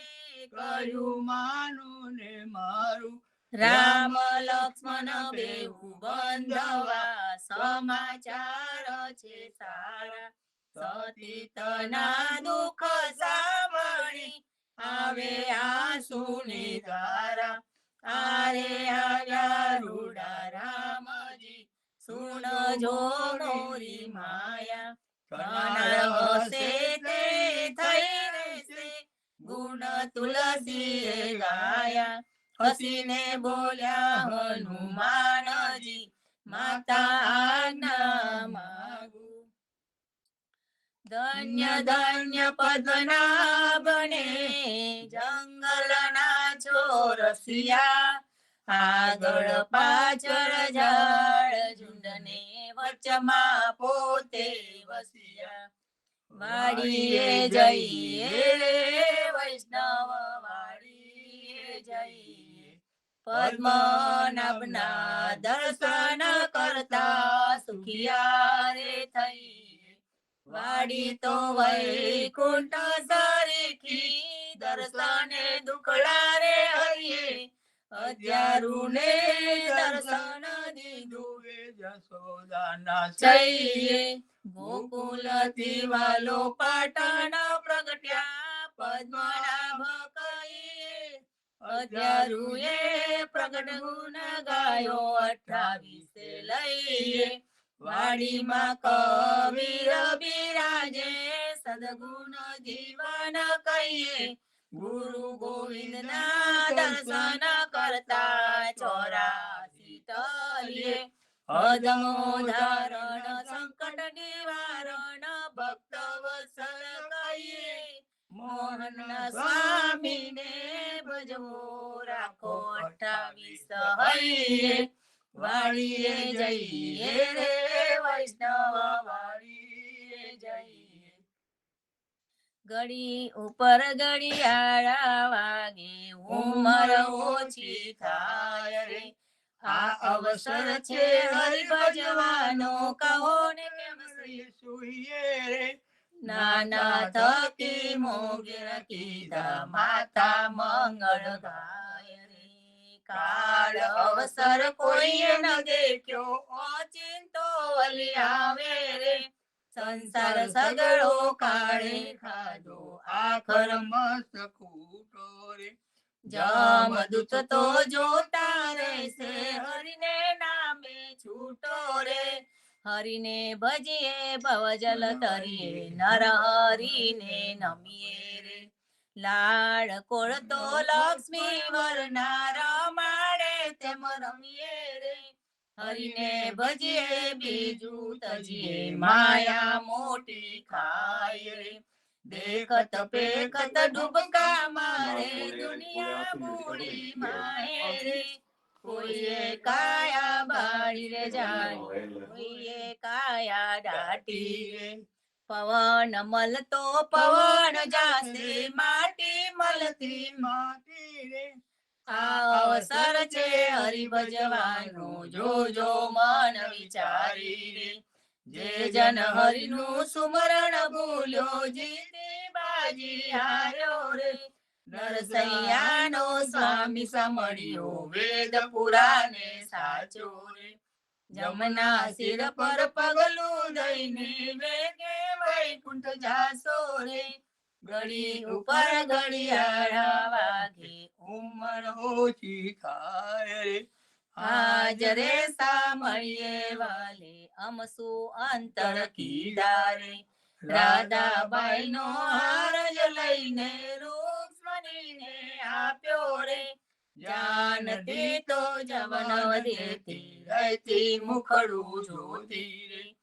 Speaker 4: કયું માનું ને મારું
Speaker 5: રામ લક્ષ્મણ બેઉ બંધવા સમાચાર છે સારા સતીતના દુઃખ સાંભળી આવે આંસુની ધારા આરે આવ્યા રૂડા રામજી સુનજો મોરી માયા પ્રાણ હસે તે થઈ રહેશે ગુણ તુલસી ગાયા હસીને બોલ્યા હનુમાનજી માતા આજ્ઞા માગુ ધન્ય ધન્ય પદ્મનાભને જંગલના ચોરસિયા આગળ પાછળ ઝાડ ઝુંડને વચમાં પોતે વસિયા વાડીએ જઈએ વૈષ્ણવ વાડીએ જઈએ પદ્મનાભના દર્શન કરતા સુખિયા રે થઈ વાડી તો વૈકુંઠ સરીખી દર્શને દુખડા રે હરિયે અધ્યારુને દર્શન દીધું
Speaker 4: જશોદાના
Speaker 5: જઈએ ગોકુલ થી વાલો પાટણ પ્રગટ્યા પદ્મનાભ કહીએ અધ્યારુએ પ્રગટ ગુણ ગાયો 28 લઈએ વાડીમાં કબીર બિરાજે સદગુણ જીવન કહીએ ગુરુ ગોવિંદ ના દર્શન કરતા 84 તલીએ અધમો ધારણ સંકટ નિવારણ ભક્ત વત્સલ કહીએ મોહન સ્વામી ને ભજવો રાખો 28 હૈયે વાડીએ જઈએ રે વૈષ્ણવ વાડીએ જઈએ ઘડી ઉપર ઘડિયાળા વાગે ઉમર ઓછી થાય રે આ અવસર છે હરિ ભજવાનો કહો ને કેમ
Speaker 4: સુઈએ રે
Speaker 5: નાના થકી મોગેર કીધા માતા મંગળ ગાય રે કાળ અવસર કોઈએ ન દેખ્યો ઓચિંતો વલી આવે રે સંસાર સગળો કાળે ખાધો આખર
Speaker 4: મસ્ત ખૂટો રે
Speaker 5: જમદૂત તો જોતા રહેશે હરિને નામે છૂટો રે હરિને ભજીએ ભવજલ તરીએ નર હરિને નમીએ રે લાડ કોળતો લક્ષ્મી વરના રમાડે તેમ રમીએ રે હરિને ભજીએ બીજું તજીએ માયા મોટી ખાય રે દેખત પેખત ડૂબકા મારે દુનિયા બુડી માહે રે કોઈએ કાયા બાળી રે જાણી કોઈએ કાયા દાટી રે પવન મલતો પવન જાશે માટી મળતી
Speaker 4: માટી રે
Speaker 5: આ અવસર છે હરિ ભજવાનો જોજો મન વિચારી રે જે જન હરિનું સુમરણ ભૂલ્યો જીતી બાજી હાર્યો રે નરસૈયાનો સ્વામી સાંભળ્યો વેદ પુરાણે સાચો રે જમના સિર પર પગલું દઈને વેગે વૈકુંઠ જાસો રે ઘડી ઉપર ઘડિયાળા વાગે
Speaker 4: ઉમર ઓછી થાય રે
Speaker 5: હાજરે સાંભળીએ વાલે અમસુ અંતર કીધા રે રાધાબાઈ નો હાર જ લઈને રૂક્ષ્મણીને આપ્યો રે જાનતી તો જવન દેતી રહેતી મુખડું જોતી રે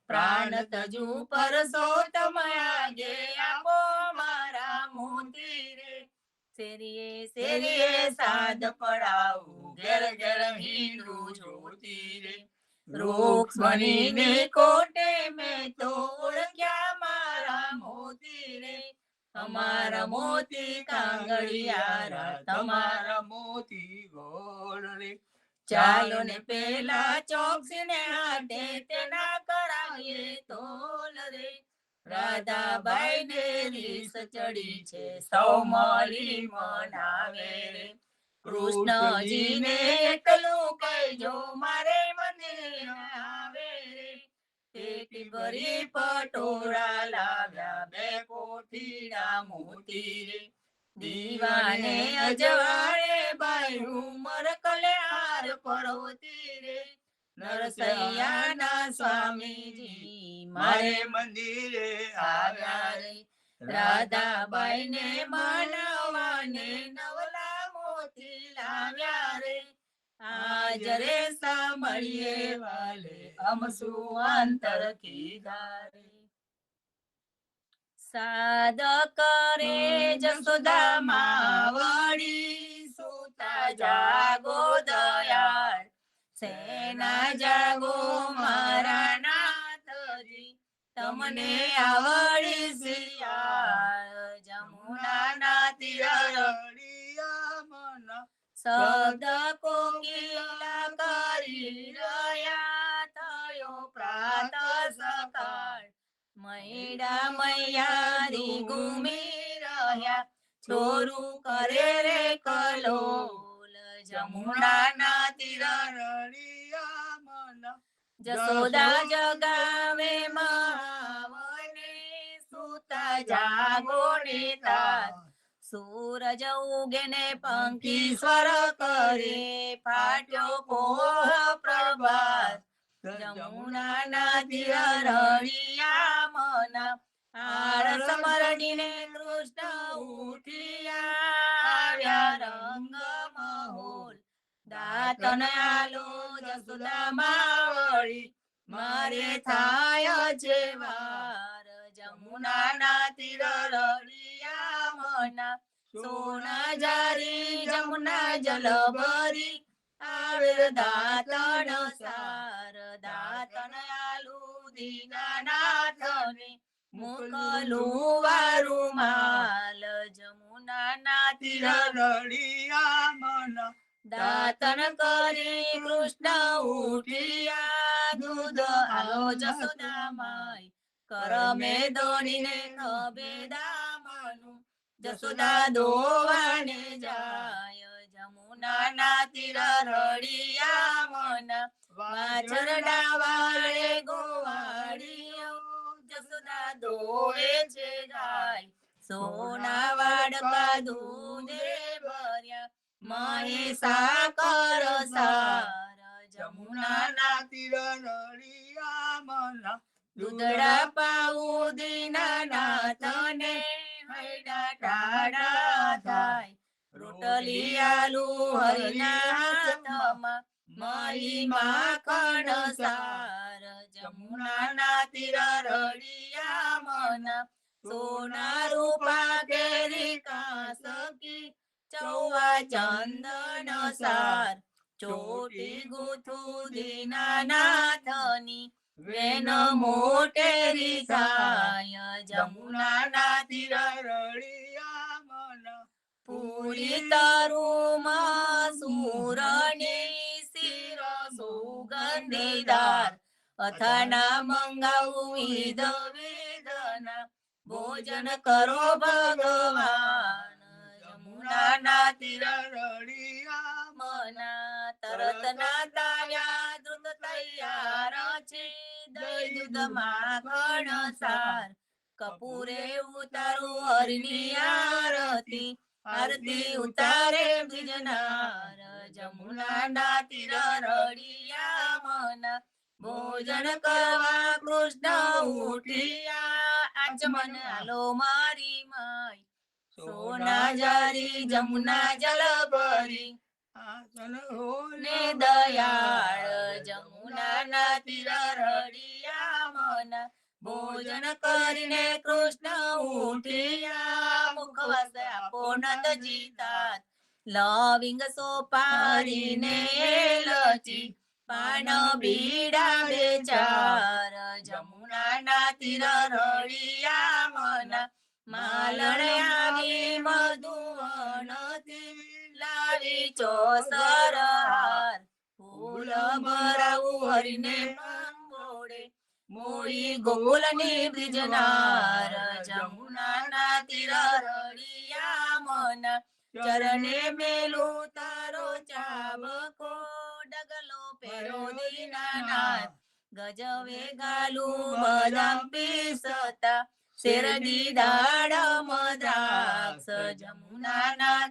Speaker 5: પ્રાણ તજુ પરસોત્તમ આગે આપો મારા મોતી રે શેરીએ શેરીએ સાદ પડાવું ઘેર ઘેર મીંડું જોતી રે રૂક્ષ્મણીને કોટે મેં તો ઓળખ્યા મારા મોતી રે અમારા મોતી કાંગળિયારા તમારા
Speaker 4: મોતી ગોળ રે
Speaker 5: ચાલો ને પેલા ચોકસી ને હાટે તેના કરાવીએ તોલ રે રાધાબાઈ ને રીસ ચડી છે સૌ મળી મનાવે રે કૃષ્ણજીને એકલું કહેજો મારે મંદિર આવે રે પેટી ભરી પટોળા લાવ્યા બે કોઠીના મોતી રે દીવાને અજવાળે બાયું મરકલે હાર પરોતી રે નરસૈયાના સ્વામીજી મારે
Speaker 4: મારે મંદિરે
Speaker 5: આવ્યા રે રાધાબાઈ ને માનવાને નવલા મોતી લાવ્યા રે આજ રે સાંભળીએ વાલે અમસુ અંતર કીધા રે સાદ કરે જસોદા માવડી સુતા જાગો દયાળ સેના જાગો મારા નાથજી તમને આવડી શિયાળ જમુના તીર શબ્દ કોકિલા કરી રહ્યા થયો પ્રાત સકાળ મૈડા મૈયારી ઘૂમી રહ્યા છોરું કરે રે કલોલ જમુના તીર જસોદા જગાવે માવને સુતા જાગો ને તાર સૂરજ ઉગે ને પંખી સ્વર કરે ફાટ્યો પોહ પ્રભાત જમુના તીર રળિયા મના આળસ મરડીને કૃષ્ણ ઉઠિયા આવ્યા રંગ મહોલ દાતન આલો જસુદા માવડી મારે થાય છે વાર જમુના તીર રળિયા મના સોના જારી જમુના જલ ભરી આવે દાતણ સાર દાતણ આલુ દીનાનાથને મોકલું વારું માલ જમુના તીર દાતણ કરી કૃષ્ણ ઉઠિયા દૂધ આલો જસોદા માય કરમે દોડીને ખભે દામનું જસોદા દોવાને જાય જમુના તીર રળિયા મના વાછરડા વાળે ગોવાળિયો જસોદા દોવે છે ગાય સોના વાડકા દૂધે ભર્યા મહે સાકર સાર જમુના દૂધડા પાઉં દીનાનાથને હૈડા ટાળા થાય રોટલી આલુ હરિના હાથમાં મહી માખણ સાર જમુના તીર રળિયા મના સોના રૂપા કેરી કાસકી ચૌવા ચંદન સાર ચોટી ગુથું દીનાનાથની વેન મોટેરી સાય જમુના તીર પૂરી તરુમાં સુરણી શિર સુગંધીદાર અથાણા મંગાવું વિધ વેદના ભોજન કરો ભગવાન જમુના તીર મના તરત ના તાવ્યા દ્રુત તૈયાર છે દહીં દૂધ માખણ સાર કપૂરે ઉતારું હરિની આરતી આરતી ઉતારે બીજનાર જમુના તીર રળિયા મના ભોજન કરવા કૃષ્ણ ઉઠિયા આચમન આલો મારી માય સોના જારી જમુના જલ ભરી ને દયાળ જમુના તીર રળિયા મના ભોજન કરીને કૃષ્ણ ઉઠિયા મુખવાસ આપો નંદજી તાત લવિંગ સોપારીને લચી પાન બીડા બેચાર જમુના તીર રળિયા મના માલણ આવી મધુવનથી લાવી ચોસર હાર ગોકુલ ભરાવું હરીને પાંગોળે મોઈ ગોકુલની બ્રિજનાર જમુનાના તીર રળિયા મન ચરણે મેલું તારો ચાબકો ડગલો પેરો દીનાનાથ ગજવે ગાલું બદામ પીસતા શેરડી દાડમ દ્રાક્ષ જમુનાના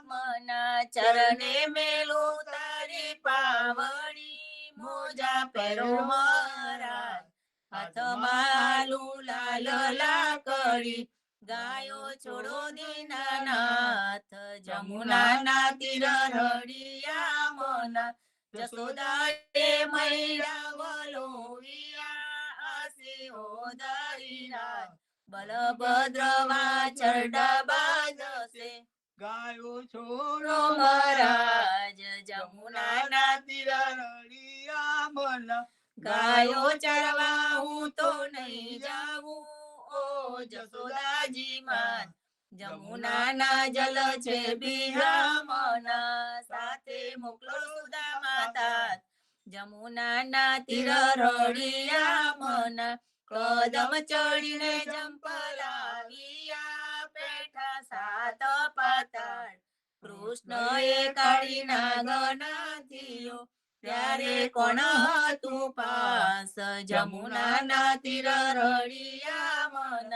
Speaker 5: મન ચરણે મેલું તારી પાવડી મોજા પેરો મહારાજ હાથમાં લાલ લાકડી ગાયો છોડો દીનાનાથ જમુનાના તીર રળિયા મન જસોદાએ મૈડા વલોવિયા આસી ઓદારી રાજ બલભદ્રવા ચરડા બાજશે
Speaker 4: ગાયો
Speaker 5: છોડો
Speaker 4: છોડો
Speaker 5: મહારાજ જમુનાના
Speaker 4: તીર રળિયા મન
Speaker 5: ગાયો ચરવા હું તો નહીં જાવું ઓ જસોદાજી માત જમુનાના જલ છે બિહામના સાથે મોકલો સુદા માતા જમુનાના તીર રળિયા મન કદમ ચડીને જંપલાવ્યા પેઠા સાત પાતાળ કૃષ્ણએ કાઢી નાગનાથીઓ ત્યારે કોણ હતું પાસ જમુનાના તીર રળિયા મન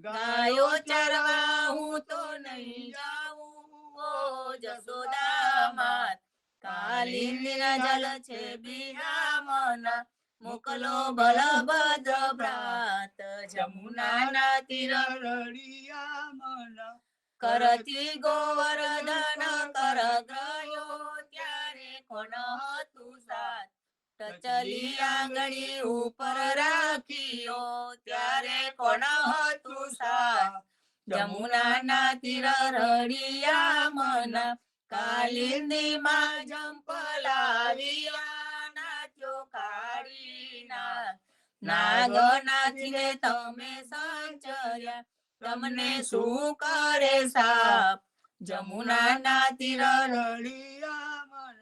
Speaker 5: ગાયો ચરવા હું તો નહીં જાઉં ઓ જસોદા માત કાલિંદીના જલ છે બિહામના મોકલો બલભદ્ર ભ્રાત જમુનાના તીર
Speaker 4: રળિયા મન
Speaker 5: કરતી ગોવર્ધન કર ગ્રહ્યો ત્યારે કોણ હતું સાથ ટચલી આંગળી ઉપર રાખ્યો ત્યારે કોણ હતું સાથ જમુનાના તીર રળિયા મન કાલિંદી માં જંપલાવ્યા નાચ્યો કાઢીના નાગનાથીને તમે સંચર્યા તમને શું કરે સાપ જમુનાના તીર
Speaker 4: રળિયા મન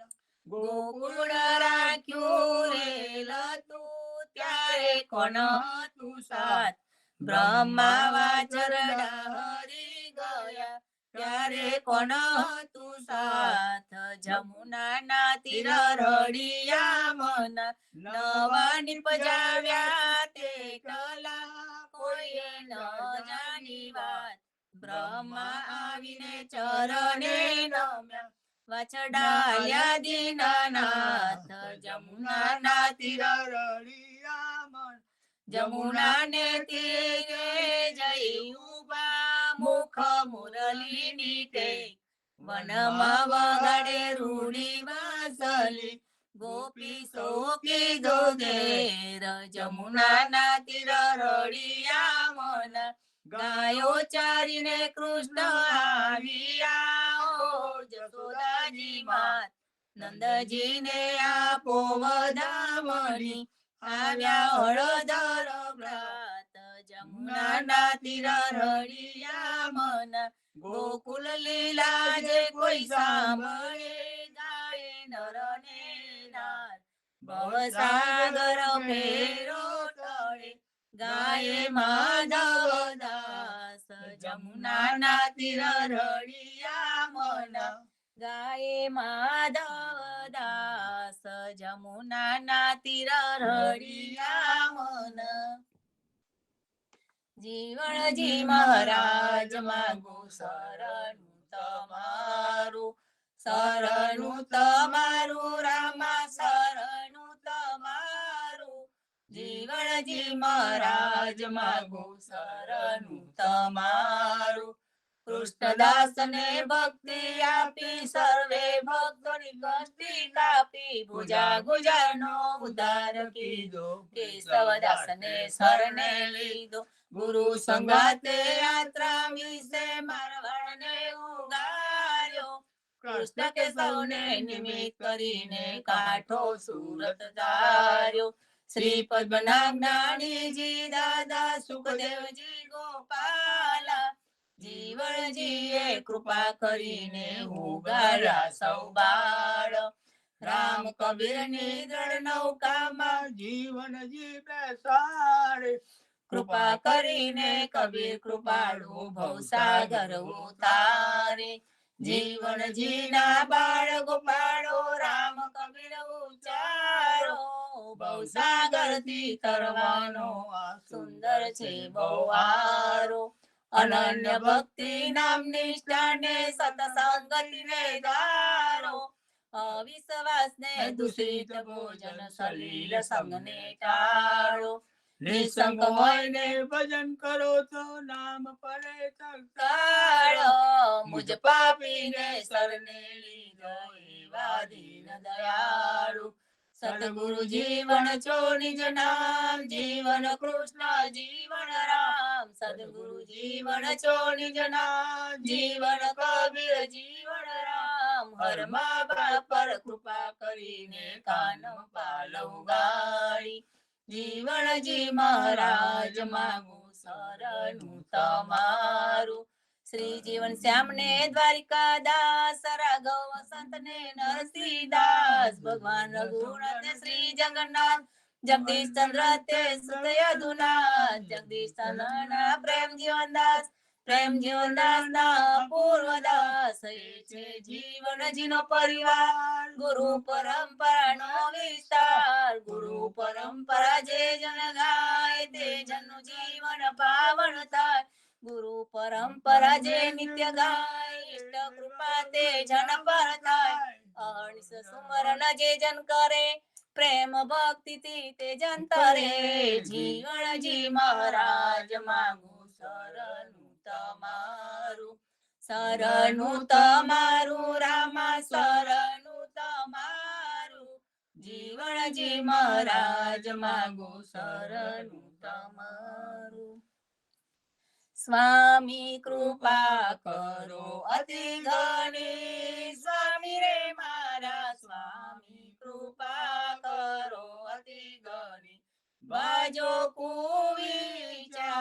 Speaker 5: ગોકુળ રાખ્યું રેલ તું ત્યારે કોણ હતું સાથ બ્રહ્મા વાચરડા હરી ગયા ત્યારે કોણ હતું સાથ જમુનાના તીર રળિયા મન નવા નિપજાવ્યા તે કલા કોઈએ ન જાણી વાત બ્રહ્મા આવીને ચરણે નમ્યા વાછડાયા દીનાનાથ જમુનાના તીર
Speaker 4: રળિયા મન
Speaker 5: જમુનાને તીરે જઈ ઉભા મુખ મુરલીની ટેક વનમાં વગાડે રૂડી વાસલી ગોપી સોકી દો ઘેર જમુનાના તીર રળિયા મન ગાયો ચારીને કૃષ્ણ આવ્યા ઓ જસોદાજી માત નંદજીને આપો વધામણી આવ્યા હળદર વ્રત જમુનાના તીર રળિયા મન ગોકુલ લીલા જે કોઈ સાંભળે ગાય નર ને નાર ભવસાગર ફેરો ટળે ગાય માધવ દાસ જમુનાના તીર રળિયા મન ગાય માધવ દાસ જમુનાના તીર રળિયા મન જીવણજી મહારાજ માંગુ શરણું તમારું રામા શરણું તમારું જીવણજી મહારાજ માંગુ શરણું તમારું કૃષ્ણદાસ ને ભક્તિ આપી સર્વે ભક્તોની કષ્ટી કાપી ભુજા ગુજારનો ઉદ્ધાર કીધો કેશવદાસ ને શરણે લીધો ગુરુ સંગાતે યાત્રા વિશે મારવાડને ઉગાર્યો કૃષ્ણ કે સૌને નિમિત્ત કરીને કાઠો સુરત ધાર્યો શ્રી પદ્મનાભ જ્ઞાનીજી દાદા સુખદેવજી ગોપાલા જીવણજીએ કૃપા કરીને ઉગાડ્યા સૌ બાળ રામ કબીરની દ્રઢ નૌકામાં
Speaker 4: જીવન જી બેસાડે.
Speaker 5: કૃપા કરીને કબીર કૃપાળુ ભવસાગર ઉતારે. જીવન જીના બાળ ગોપાળો રામ કબીર ઉચારો. ભવસાગર થી તરવાનો આ સુંદર છે બહુવારો. અનન્ય ભક્તિ નામ નિષ્ઠાને સતસંગતિને ધારો. અવિશ્વાસ ને દૂષિત ભોજન સલીલ સંગને ટાળો. નિસંગ હોઈને
Speaker 4: ભજન કરો તો નામ પડે
Speaker 5: કાળો. મુજ પાપીને શરણે લીધો એવા દીન દયાળુ. સદગુરુ જીવન છો નિજ નામ. જીવન કૃષ્ણ જીવન રામ. સદગુરુ જીવન છો નિજ નામ. જીવન કબીર જીવન રામ. હર મા બાપ પર કૃપા કરીને કાન પાલવ ગાળી. જીવણજી મહારાજ માગું શરણું તમારું. શ્રી જીવન શ્યામ ને દ્વારિકા દાસ. રાઘવ સંત ને નરસિંહદાસ. ભગવાન રઘુનાથ ને શ્રી જગન્નાથ. જગદીશ ચંદ્ર તે સુત યદુનાથ. જગદીશ ચંદ્ર ના પ્રેમ જીવનદાસ. પ્રેમ જીવનદાસ ના પૂર્વદાસ. એ છે જીવનજી નો પરિવાર. ગુરુ પરંપરા નો વિસ્તાર. ગુરુ પરંપરા જે જન ગાય તે જનનું જીવન પાવન થાય. ગુરુ પરંપરા જે નિત્ય ગાય ઇષ્ટ કૃપા તે જન પર થાય. અહર્નિશ સુમરન જે જન કરે પ્રેમ ભક્તિ થી તે જન તરે. જીવણજી મહારાજ માગું શરણું તમારું. શરણું તમારું રામા શરણું તમારું. જીવણજી મહારાજ માગું શરણું તમારું. સ્વામી કૃપા કરો અતિ ઘણી. સ્વામી રે મારા સ્વામી કૃપા કરો અતિ ઘણી. બાજો કુવિચાર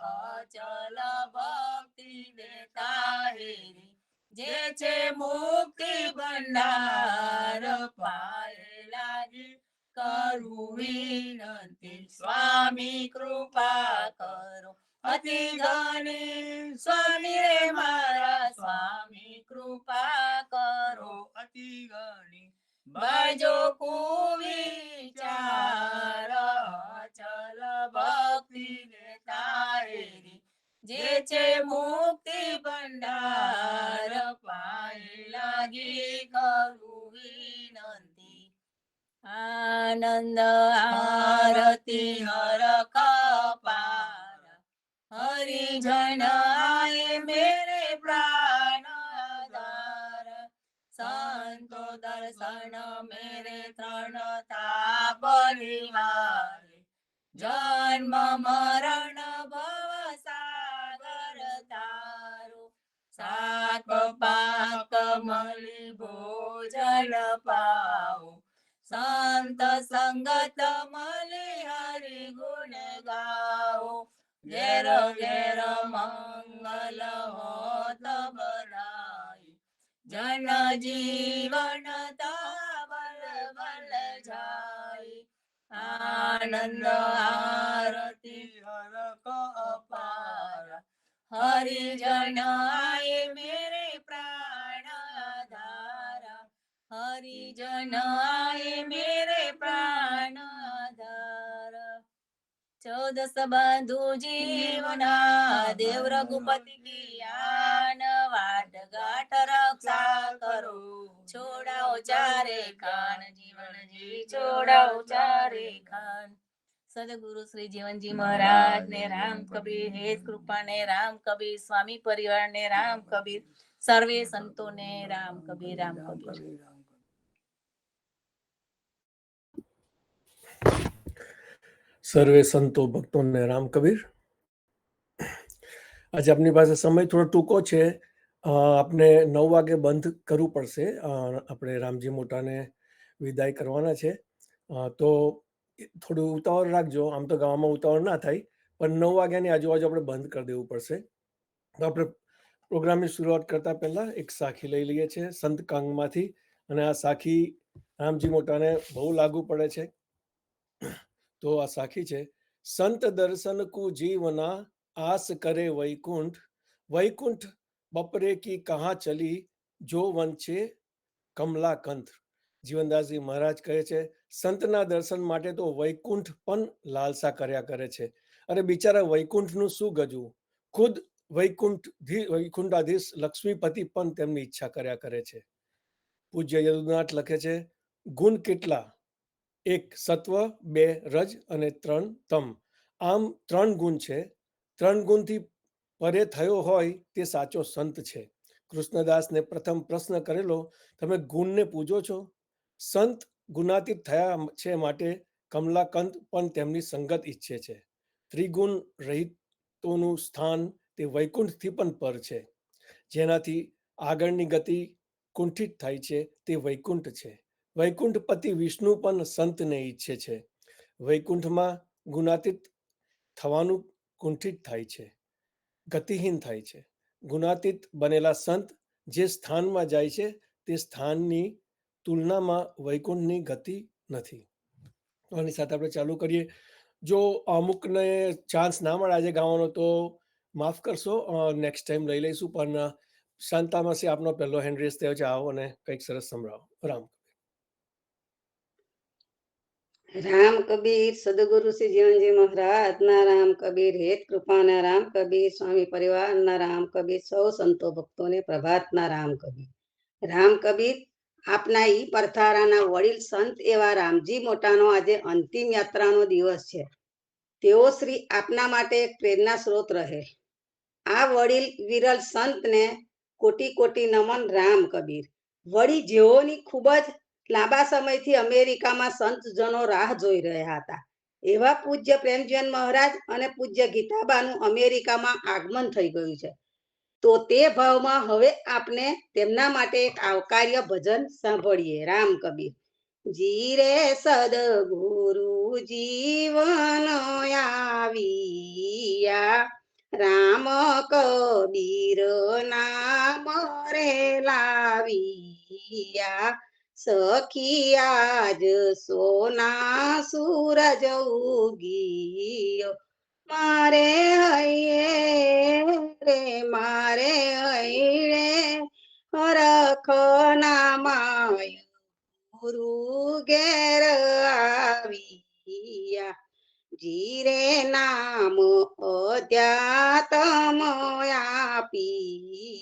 Speaker 5: અચલ ભક્તિ દેતા હેરી. જે છે મુક્તિ ભંડાર પાયે લાગી કરું વિનંતી. સ્વામી કૃપા કરો અતિ ઘણી. સ્વામી રે મારા સ્વામી કૃપા કરો
Speaker 4: અતિ ઘણી.
Speaker 5: બાજો કુવિચાર અચલ ભક્તિ દેતા હેરી. જે છે મુક્તિ ભંડાર પાયે લાગી કરું વિનંતી. આનંદ આરતી હર કપાર. હરિજન આયે મેરે પ્રાણ આધાર. સંતો દર્શન મેરે ત્રણ તાપ નિવારે. જન્મ મરણ ભવ સાગર તારો. શાક પાક મળી ભોજન પાઓ. સંત સંગત મળી હરિ ગુણ ગાઓ. ઘેર ઘેર મંગલ હોત બધાઈ. જન જીવન તાવલ વલ જાય. આનંદ આરતી
Speaker 4: હર કપાર.
Speaker 5: હરિજન આયે મેરે પ્રાણ આધારા. હરિજન આયે મેરે પ્રાણ આધારા. 14 બંધુ જીવના દેવ રઘુપતિ કી આન. વાટ ગાંઠ રક્ષા કરો છોડાઓ ચારે ખાન. જીવનજી છોડાઓ ચારે ખાન. સદગુરુ શ્રી જીવનજી મહારાજ ને રામ કબીર હેત કૃપા ને રામ કબીર. સ્વામી પરિવાર ને રામ કબીર. સર્વે સંતો ને રામ કબીર રામ કબીર.
Speaker 6: સર્વે સંતો ભક્તોને રામ કબીર. આજે આપની પાસે સમય થોડો ટૂંકો છે. આપને 9 વાગે બંધ કરવું પડશે. આપણે રામજી મોટાને વિદાય કરવાના છે. તો થોડું ઉતાવળ રાખજો. આમ તો ગામમાં ઉતાવળ ના થાય, પણ 9 વાગ્યાની આજુબાજુ આપણે બંધ કરી દેવું પડશે. તો આપણે પ્રોગ્રામની શરૂઆત કરતા પહેલા એક સાખી લઈ લઈએ છીએ સંત કાંગમાંથી. અને આ સાખી રામજી મોટાને બહુ લાગુ પડે છે. તો આ સાખી છે. સંત દર્શન કુ જીવના આસ કરે વૈકુંઠ, વૈકુંઠ બપરે કી કહા ચલી, જો વંચે કમલાકંઠ. જીવનદાસજી મહારાજ કહે છે સંતના દર્શન માટે તો વૈકુંઠ પણ લાલસા કર્યા કરે છે. અરે બિચારા વૈકુંઠનું શું ગજવું, ખુદ વૈકુંઠાધીશ લક્ષ્મીપતિ પણ તેમની ઈચ્છા કર્યા કરે છે. પૂજ્ય યદુનાથ લખે છે ગુણ કેટલા, 1 સત્વ, 2 રજ અને 3 તમ. આમ 3 ગુણ છે. 3 ગુણથી પરે થયો હોય તે સાચો સંત છે. કૃષ્ણદાસને પ્રથમ પ્રશ્ન કરેલો, તમે ગુણને પૂજો છો? સંત ગુણાતીત થયા છે માટે કમલાકંત પણ તેમની સંગત ઈચ્છે છે. ત્રિગુણ રહિતોનું સ્થાન તે વૈકુંઠથી પણ પર છે. જેનાથી આગળની ગતિ કુંઠિત થાય છે તે વૈકુંઠ છે. વૈકુંઠપતિ વિષ્ણુ પણ સંતને ઈચ્છે છે. વૈકુંઠમાં ગુણાતીત થવાનું કુંઠિત થાય છે, ગતિહીન થાય છે. ગુણાતીત બનેલા સંત જે સ્થાનમાં જાય છે તે સ્થાનની તુલનામાં વૈકુંઠની ગતિ નથી. આની સાથે આપણે ચાલુ કરીએ. જો અમુકને ચાન્સ ના મળે આજે ગાવાનો તો માફ કરશો, નેક્સ્ટ ટાઈમ લઈ લઈશું. પણ શાંતામાસી આપનો પહેલો હેન્ડ રેઝ થયો છે, આવો અને કંઈક સરસ સંભળાવો. રામ
Speaker 2: રામ કબીર સદગુરુ શ્રી જીવનજી મહારાજના રામ કબીર, હેત કૃપાના રામ કબીર, સ્વામી પરિવારના રામ કબીર, સૌ સંતો ભક્તોને પ્રભાતના રામ કબીર. રામ કબીર આપના ઈ પરથારાના વડીલ સંત એવા રામજી મોટાનો આજે અંતિમ યાત્રાનો દિવસ છે. તેઓ શ્રી આપના માટે એક પ્રેરણા સ્ત્રોત રહે. આ વડીલ વિરલ સંતને કોટી કોટી નમન. રામ કબીર વળી જેઓની ખૂબ જ લાંબા સમયથી અમેરિકામાં સંતજનો રાહ જોઈ રહ્યા હતા, એવા પૂજ્ય પ્રેમજીવન મહારાજ અને પૂજ્ય ગીતાબાનું અમેરિકામાં આગમન થઈ ગયું છે. તો તે ભાવમાં હવે આપણે તેમના માટે એક આવકાર્ય ભજન સાંભળીએ. રામ કબીર. જીરે સદગુરુ જીવન આવ્યા, રામ કબીર નામ રે લાવિયા, સખી આજ સોના સૂરજ ઉગીયો, મારે હૈયે રે મારે હૈયે હરખ નામાય ગુરુ ઘેર આવ્યા, જીરે નામ અધ્યાત્મ આપી,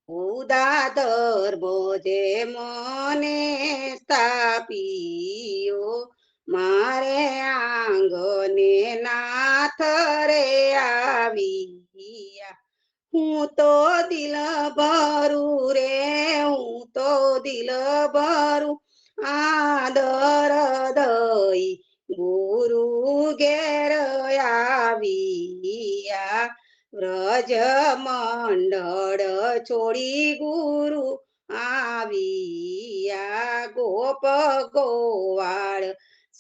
Speaker 2: ઉદાદર બોજે મને સ્થાપ્યો, મારે આંગને નાથ રે આવ્યા, હું તો દિલ ભરું રે હું તો દિલ ભરું આદર દઈ ગુરુ ઘેર આવ્યા, વ્રજ મંડળ છોડી ગુરુ આવ્યા, ગોપ ગોવાળ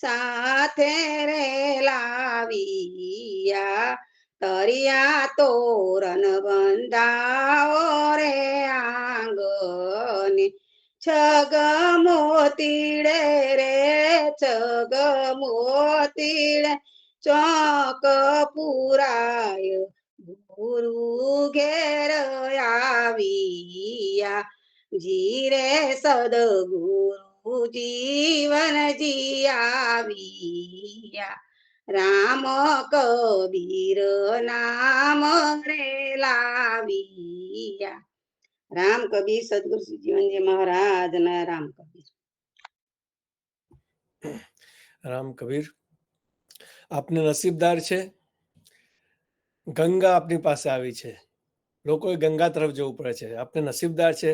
Speaker 2: સાથે રે લાવિયા, તરિયા તોરણ બંધાવો રે આંગને, છગમોતીડે રે છગમોતીડે ચોક પુરાય ગુરુ ઘેર આવ્યા, જીરે સદગુરુ જીવનજી આવ્યા, રામ કબીર નામ રે લાવિયા. રામ કબીર સદગુરુ શ્રી જીવનજી મહારાજના રામ કબીર.
Speaker 6: રામ કબીર આપને નસીબદાર છે, ગંગા આપની પાસે આવી છે. લોકોએ ગંગા તરફ જવું પડે છે. આપને નસીબદાર છે,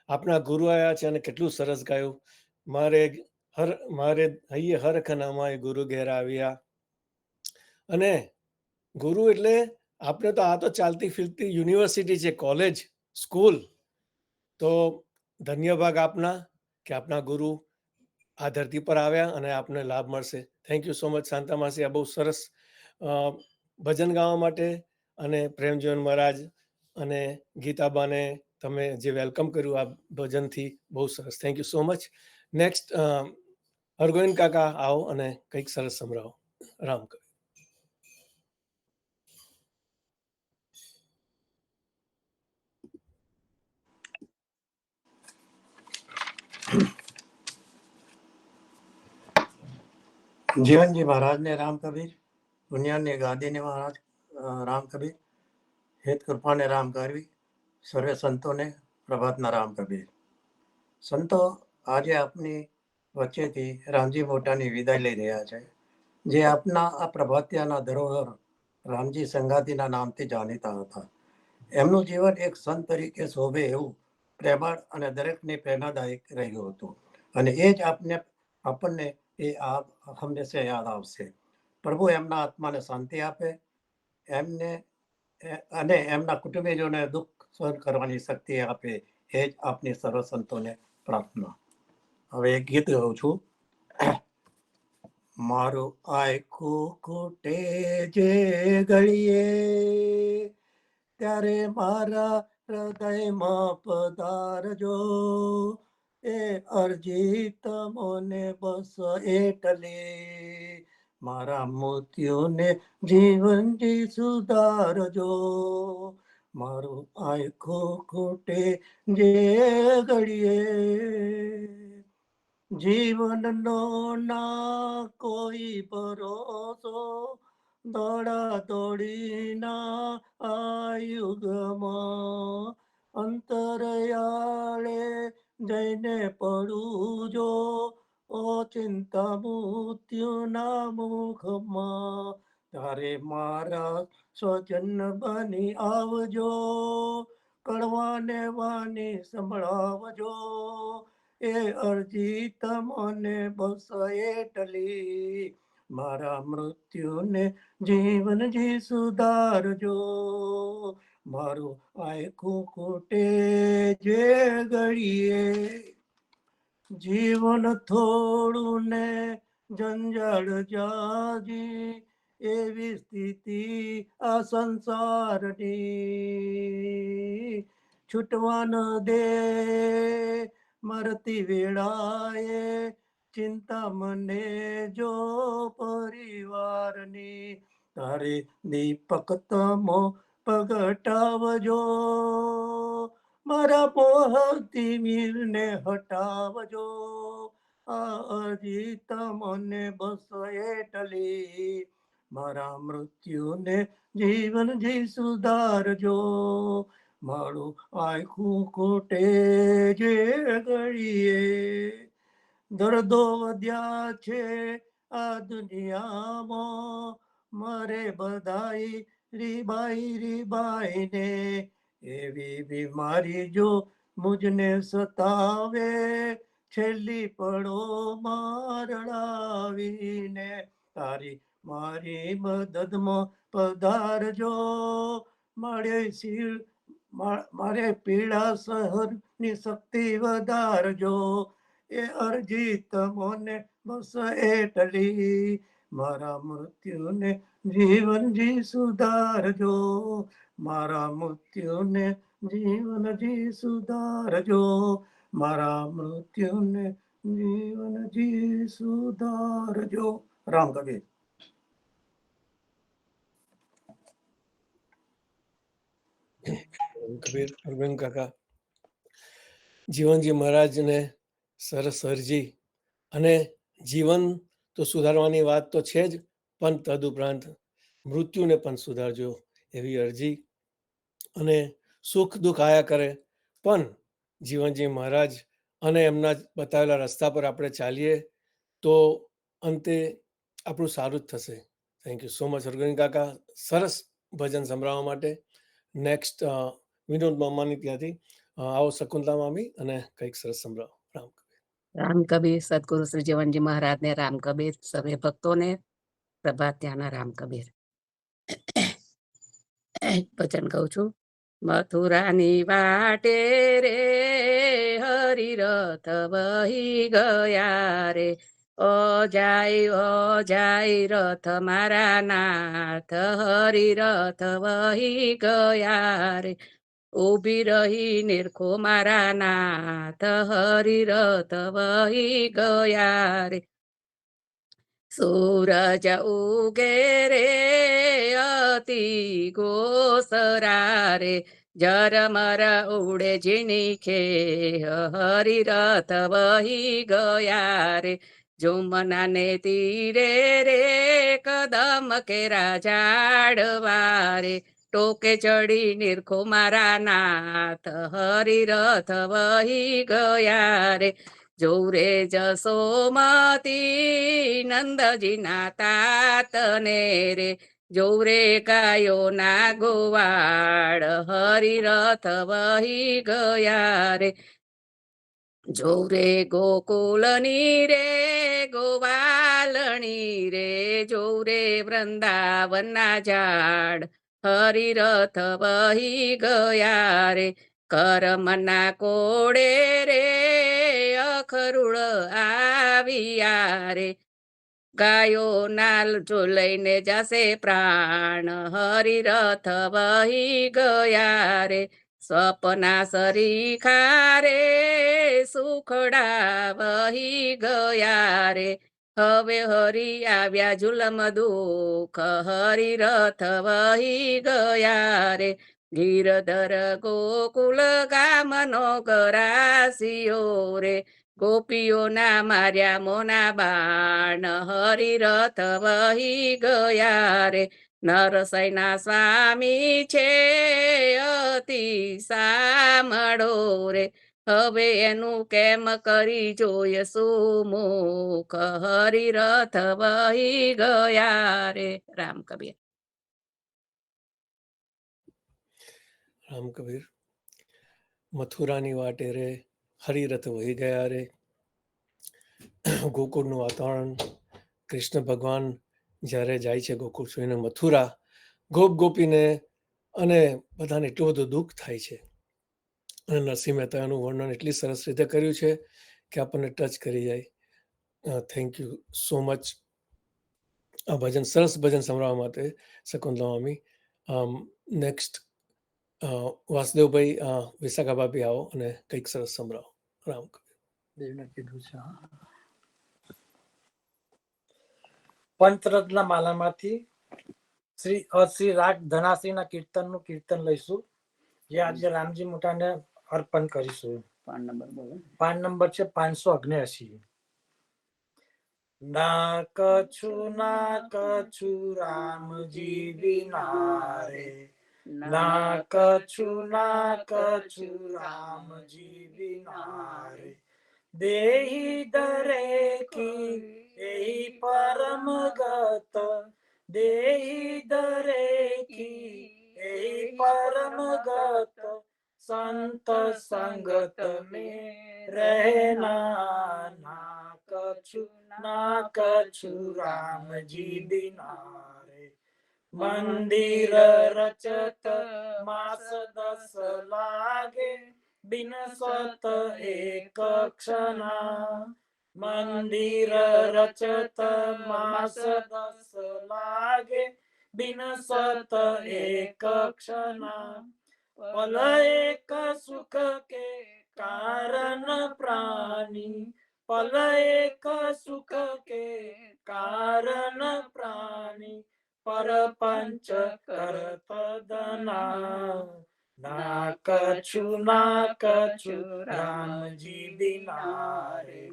Speaker 6: આપના ગુરુ આવ્યા છે અને કેટલું સરસ ગાયું. મારે હૈયે હરખ નામાય ગુરુ ઘેર આવ્યા. અને ગુરુ એટલે આપણે તો આ તો ચાલતી ફિરતી યુનિવર્સિટી છે, કોલેજ, સ્કૂલ. તો ધન્ય ભાગ આપના કે આપના ગુરુ આ ધરતી પર આવ્યા અને આપને લાભ મળશે. થેન્ક યુ સો મચ શાંતામાસી, આ બહુ સરસ ભજન ગાવા માટે, અને પ્રેમજીવન મહારાજ અને ગીતાબાને તમે જે વેલકમ કર્યું આ ભજનથી બહુ સરસ. Thank you so much. Next Hargovind કાકા આવો અને કંઈક સરસ સંભળાવો. રામ કબીર.
Speaker 7: જીવનજી મહારાજને રામ કબીર, દુનિયાની ગાદીને મહારાજ રામ કબીર, હેત કૃપાને રામ કરવી, સર્વે સંતોને પ્રભાતના રામ કબીર. સંતો, આજે આપની વચ્ચેથી રામજી મોટાની વિદાય લઈ રહ્યા છે, જે આપના આ પ્રભાતિયાના ધરોહર રામજી સંગાતીના નામથી જાણીતા હતા. એમનું જીવન એક સંત તરીકે શોભે એવું પ્રેમાળ અને દરેકને પ્રેરણાદાયક રહ્યું હતું, અને એ જ આપણને એ હંમેશા યાદ આવશે. પ્રભુ એમના આત્માને શાંતિ આપે, એમને અને એમના કુટુંબીજોને દુઃખ સહન કરવાની શક્તિ આપે, એ જ આપની સર્વ સંતોને પ્રાર્થના. હવે એક ગીત ગાઉં છું. મારું આખું ખૂટે જે ગળીએ, ત્યારે મારા હૃદયમાં પધારજો, એ અરજી તમોને બસ એટલી, મારા મૃત્યુને જીવનથી સુધારજો. મારું આખું ખૂટે જે ઘડીએ, જીવનનો ના કોઈ ભરોસો, દોડા દોડીના આ યુગમાં, અંતરયાળે જઈને પડું જો, ઓ ચિંતા મૃત્યુના મુખમાં, તારે મારા સ્વજન બની આવજો, કડવાને વાણી સંભળાવજો, એ અરજી તમને બસ એટલી, મારા મૃત્યુને જીવનજી સુધારજો. મારું આખું ખૂટે જે ઘડીએ, જીવન થોડું ને જંજાળ જાજી, એવી સ્થિતિ આ સંસારની, છૂટવા ન દે મરતી વેળાએ, ચિંતા મને જો પરિવારની, તારે દીપક તમો પગટાવજો, મારા મોહથી મીરને હટાવજો, આ અરજી તમને બસ એટલી, મારા મૃત્યુને જીવનજી સુધારજો. મારું આખું ખૂટે જે ઘડીએ, દર્દો વધ્યા છે આ દુનિયામાં, મરે બધાઈ રીબાઈ ને, એવી બીમારી જો મુજને સતાવે, છેલ્લી પળો મારડાવીને, તારી મારી મદદમાં પધારજો, મારે પીડા સહનની શક્તિ વધારજો, એ અરજી તમોને બસ એટલી, મારા મૃત્યુને જીવનજી સુધારજો, મારા મૃત્યુને જીવનજી સુધારજો, મારા મૃત્યુને જીવનજી સુધારજો. રામ કબીર.
Speaker 6: કબીર, હરગોવિંદ કાકા, જીવનજી મહારાજને સરસ અરજી, અને જીવન તો સુધારવાની વાત તો છે જ, પણ તદુપરાંત મૃત્યુને પણ સુધારજો એવી અરજી. અને સુખ દુઃખ આયા કરે, પણ જીવનજી મહારાજ અને એમના બતાવેલા રસ્તા પર આપણે ચાલીએ તો અંતે આપણું સારું જ થશે. Thank you so much Hargovind કાકા, સરસ ભજન સંભળાવવા માટે. નેક્સ્ટ વિનોદ મામાની ત્યાંથી આવો શકુંતલા મામી, અને કંઈક સરસ સંભળાવો. રામ કબીર.
Speaker 2: રામ કબીર. સદગુરુ શ્રી જીવનજી મહારાજને રામ કબીર, સર્વે ભક્તોને પ્રભાત ત્યાંના રામ કબીર. ભજન કહું છું. મથુરાની વાટે રે હરિરથ વહી ગયા રે, ઓ જાય રથ મારા નાથ, હરિરથ વહી ગયા રે, ઊભી રહી નિરખો મારા નાથ, હરિરથ વહી ગયા રે. સૂરજ ઉગે રે અતિ ગોસરા રે, ઝરમર ઉડે ઝીણીખે હરિરથ વહી ગયા રે. જુમના ને તીરે રે કદમ કેરા ઝાડવા રે, ટોકે ચડી નિરખો મારા નાથ, હરિરથ વહી ગયા રે. જોરે જસોમતી નંદજીના તાતને રે, જોરે ગાયો ના ગોવાળ હરિરથ વહી ગયા રે. જોરે ગોકુલની રે ગોવાલણી રે, જોરે વૃંદાવનના ઝાડ હરિરથ વહી ગયા રે. કરમના કોડે રે અખરુળ આવ્યા રે, ગાયો નાલ જો લઈને જશે પ્રાણ હરિરથ વહી ગયા રે. સપના સરીખા રે સુખડા વહી ગયા રે, હવે હરી આવ્યા જુલમ દુઃખ હરિરથ વહી ગયા રે. ગીરધર ગોકુલ ગામનો ગરાસિયો રે, ગોપીઓના માર્યા મોના બાણ હરિરથ વહી ગયા રે. નરસૈના સ્વામી છે અતિ સામળો રે, હવે એનું કેમ કરી જોઈએ સુમુખ હરિરથ વહી ગયા રે. રામ કબીર.
Speaker 6: રામ કબીર. મથુરાની વાટે રે હરિરથ વહી ગયા રે. ગોકુળનું વાતાવરણ, કૃષ્ણ ભગવાન જ્યારે જાય છે ગોકુળ છોડીને મથુરા, ગોપ ગોપીને અને બધાને એટલું બધું દુઃખ થાય છે. અને નરસિંહ મહેતાનું વર્ણન એટલી સરસ રીતે કર્યું છે કે આપણને ટચ કરી જાય. થેન્ક યુ સો મચ આ ભજન, સરસ ભજન સંભળાવવા માટે શકુંતલા મામી. નેક્સ્ટ વાસુદેવભાઈ, વિશાખા ભાભી આવો અને કંઈક સરસ સંભળાવો. રામ
Speaker 7: દેવને કીધું છે. પંચરત્ન માલામાંથી શ્રી રાગ ધનાશ્રીના કીર્તનનું કીર્તન લઈશું, જે આજે રામજી મોટાને અર્પણ કરીશું. પાન નંબર છે 579. ના કછુ રામજી વિના રે, ના કછુ રામજી વિના રે. દેહી દરેકી એહી પરમ ગત, દેહી દરેકી એહી પરમ ગત. સંત સંગત में रहना, ना कछु राम जी बिना रे. मंदिर रचत मास 10 लागे, बिन सत एक क्षणा. मंदिर रचत मास 10 लागे, बिन सत एक क्षणा. पल एक सुख के कारण प्राणी, पल एक सुख के कारण प्राणी. पर पंच करत दना, ना कछु राम जी बिना रे.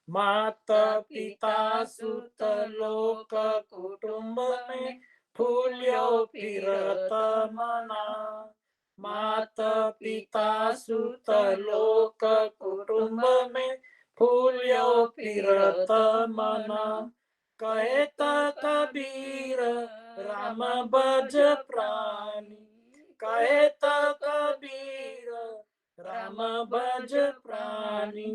Speaker 7: माता पिता सुत लोक कुटुंब में, फूल्यो फिरत मना. माता पिता सुत लोक कुटुंब में, फूल्यो फिरत मना. कहत कबीर राम भज प्राणी, कहत कबीर राम भज प्राणी.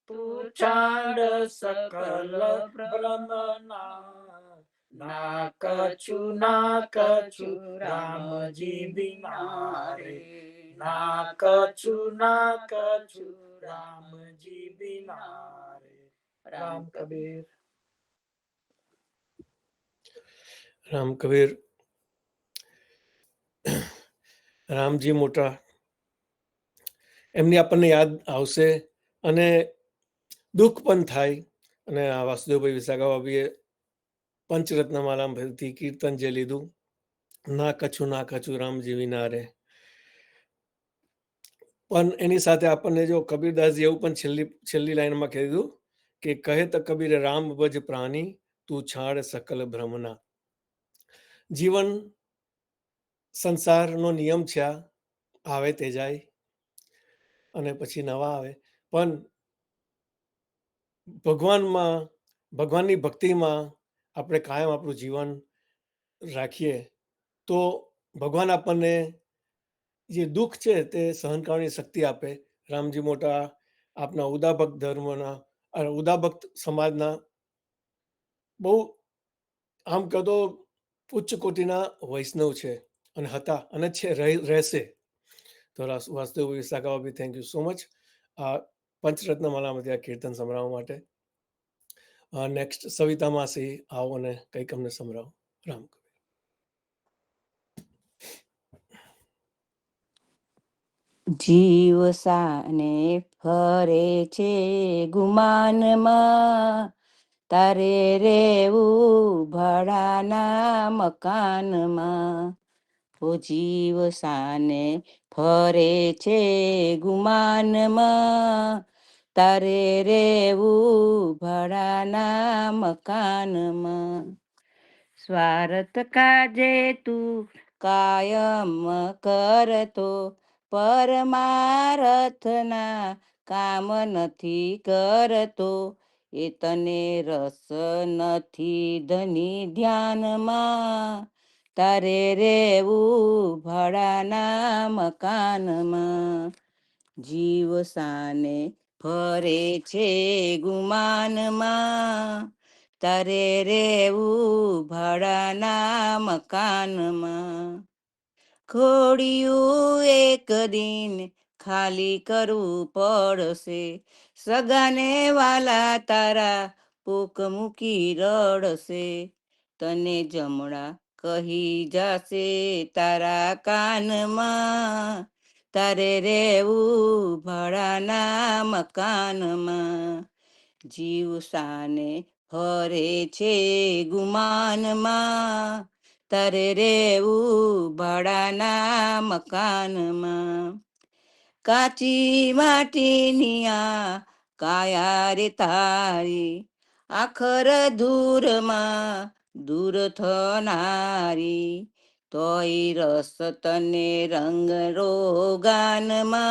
Speaker 7: तू छांड सकल भ्रमना, ना कछु राम जी बिना रे. ना कछु राम जी बिना रे. राम कबीर.
Speaker 6: રામ કબીર. રામજી મોટા એમની આપણને યાદ આવશે અને દુઃખ પણ થાય. અને આ વાસુદેવભાઈ વિશાખા બાબીએ પંચરત્નમાલામાંથી કીર્તન જે લીધું, ના કછું રામ જેવી ના રે, પણ એની સાથે આપણને જો કબીરદાસજી એવું પણ છેલ્લી લાઈનમાં કીધું કે કહે તો કબીર રામ ભજ પ્રાણી તું છાડ સકલ ભ્રમના. જીવન સંસારનો નિયમ છે, આ આવે તે જાય અને પછી નવા આવે, પણ ભગવાનની ભક્તિમાં આપણે કાયમ આપણું જીવન રાખીએ તો ભગવાન આપણને જે દુઃખ છે તે સહન કરવાની શક્તિ આપે. રામજી મોટા આપના ઉદાભક્ત ધર્મના ઉદાભક્ત સમાજના બહુ આમ કહો તો ઉચ્ચ કોટીના વૈષ્ણવ છે અને હતા અને છે, રહેશે. તો વાસુદેવ વિશાખા બાબી, થેન્ક યુ સો મચ આ પંચરત્નમાલામાંથી આ કીર્તન સંભળાવવા માટે. નેક્સ્ટ સવિતા માસી, આવો અને કંઈક અમને સંભળાવો. રામ કબીર.
Speaker 2: જીવ સાને ફરે છે ગુમાનમાં, તારે રેવું ભાડાના મકાનમાં. ઓ જીવ સાને ફરે છે ગુમાનમાં, તારે રેવું ભાડાના મકાનમાં. સ્વાર્થ કાજે તું કાયમ કરતો, પરમારથના કામ નથી કરતો. એ તને રસ નથી ધની ધ્યાનમાં, તારે રેવું ભાડાના મકાનમાં. જીવ સાને ફરે છે ગુમાનમાં, તારે રેવું ભાડાના મકાનમાં. ખોડિયું એક દિન ખાલી કરવું પડશે, સગાને વાલા તારા પોક મૂકી રડશે. તને જમણા કહી જશે તારા કાનમાં, તારે રેવું ભાડાના મકાનમાં. જીવ સાને ફરે છે ગુમાનમાં, તારે રેવું ભાડાના મકાનમાં. કાચી માટીની આ કાયા રે તારી, આખર દૂરમાં દૂર થનારી. તોય રસ તને રંગ રોગાનમાં,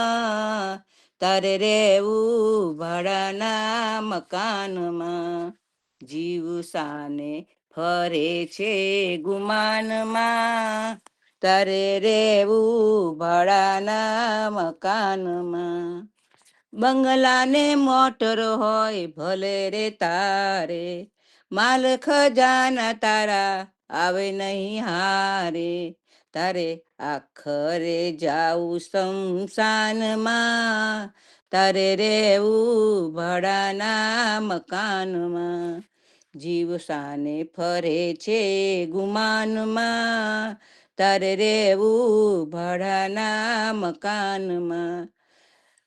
Speaker 2: તારે રેવું ભાડાના મકાનમાં. જીવ સાને ફરે છે ગુમાનમાં, તારે રેવું ભાડાના મકાનમાં. બંગલાને મોટર હોય ભલે રે તારે, માલ ખજાના તારા આવે નહીં હારે. તારે આખરે જાવું શમશાનમાં, તારે રેવું ભાડાના મકાનમાં. જીવ સાને ફરે છે ગુમાનમાં, તારે રેવું ભાડાના મકાનમાં.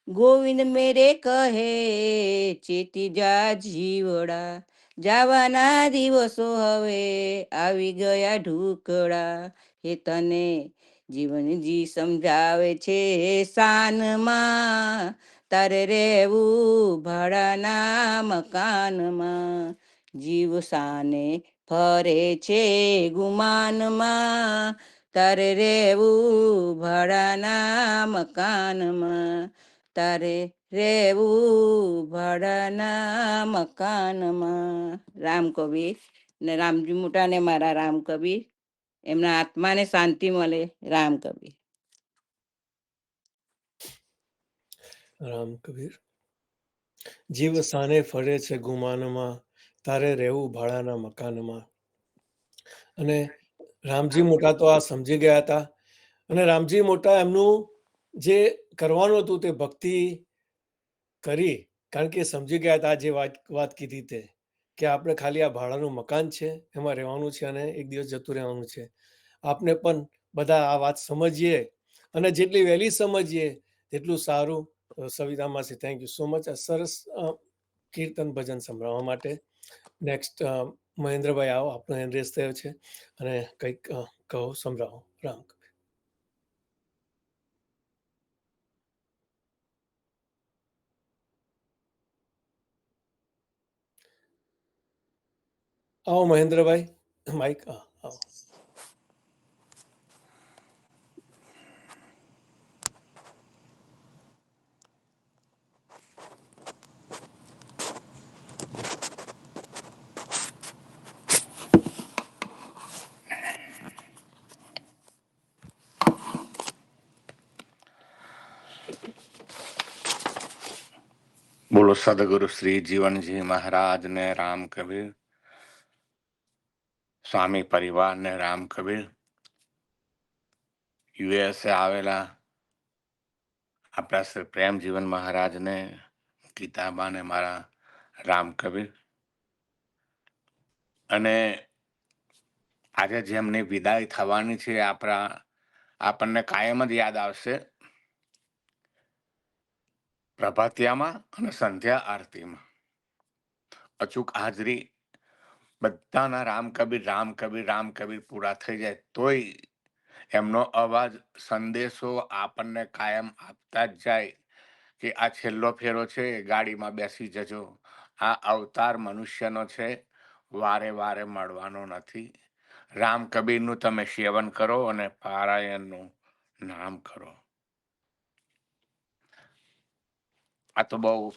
Speaker 2: ગોવિંદ મેરે કહે ચેતી જા જીવડા, જવાના દિવસો હવે આવી ગયા ઢુકડા. હે તને જીવનજી સમજાવે છે શાનમાં, તારે રેવું ભાડાના મકાનમાં. જીવ સાને ફરે છે ગુમાનમાં, તારે રેવું ભાડાના મકાનમાં. તારે રેવું ભાડાના મકાનમાં. રામ કબીર ને રામજી મોટા ને મારા રામ કબીર, એમના આત્માને શાંતિ મળે. રામ કબીર.
Speaker 6: રામ કબીર. જીવ સાને ફરે છે ગુમાનમાં, તારે રહેવું ભાડાના મકાનમાં. અને રામજી મોટા તો આ સમજી ગયા હતા, અને રામજી મોટા એમનું જે કરવાનું હતું તે ભક્તિ કરી, કારણ કે સમજી ગયા હતા જે વાત કીધી તે, કે આપણે ખાલી આ ભાડાનું મકાન છે એમાં રહેવાનું છે અને એક દિવસ જતું રહેવાનું છે. આપને પણ બધા આ વાત સમજીએ, અને જેટલી વહેલી સમજીએ તેટલું સારું. તો સવિતા માસી, થેન્ક યુ સો મચ આ સરસ કીર્તન ભજન સંભળાવવા માટે. નેક્સ્ટ મહેન્દ્રભાઈ, આવો, આપનો હેન્ડ રેઝ થયો છે અને કંઈક કહો, સંભળાવો. રામ કબીર. આવો મહેન્દ્રભાઈ, માઇક આવો.
Speaker 8: બોલો સદગુરુ શ્રી જીવનજી મહારાજ ને રામ કબીર, સ્વામી પરિવાર ને રામ કબીર, યુએસએ આવેલા આપણા શ્રી પ્રેમ જીવન મહારાજ ને, ગીતાબા ને મારા રામ કબીર. અને આજે જેમની વિદાય થવાની છે, આપણને કાયમ જ યાદ આવશે પ્રભાતિયામાં અને સંધ્યા આરતીમાં અચૂક હાજરી. બધાના રામ કબીર રામ કબીર રામ કબીર પૂરા થઈ જાય તોય એમનો અવાજ સંદેશો આપણને કાયમ આપતા જ જાય કે આ છેલ્લો ફેરો છે, ગાડીમાં બેસી જજો. આ અવતાર મનુષ્યનો છે, વારે વારે મળવાનો નથી. રામ કબીરનું તમે સેવન કરો અને પારાયણનું નામ કરો. આ તો બહુ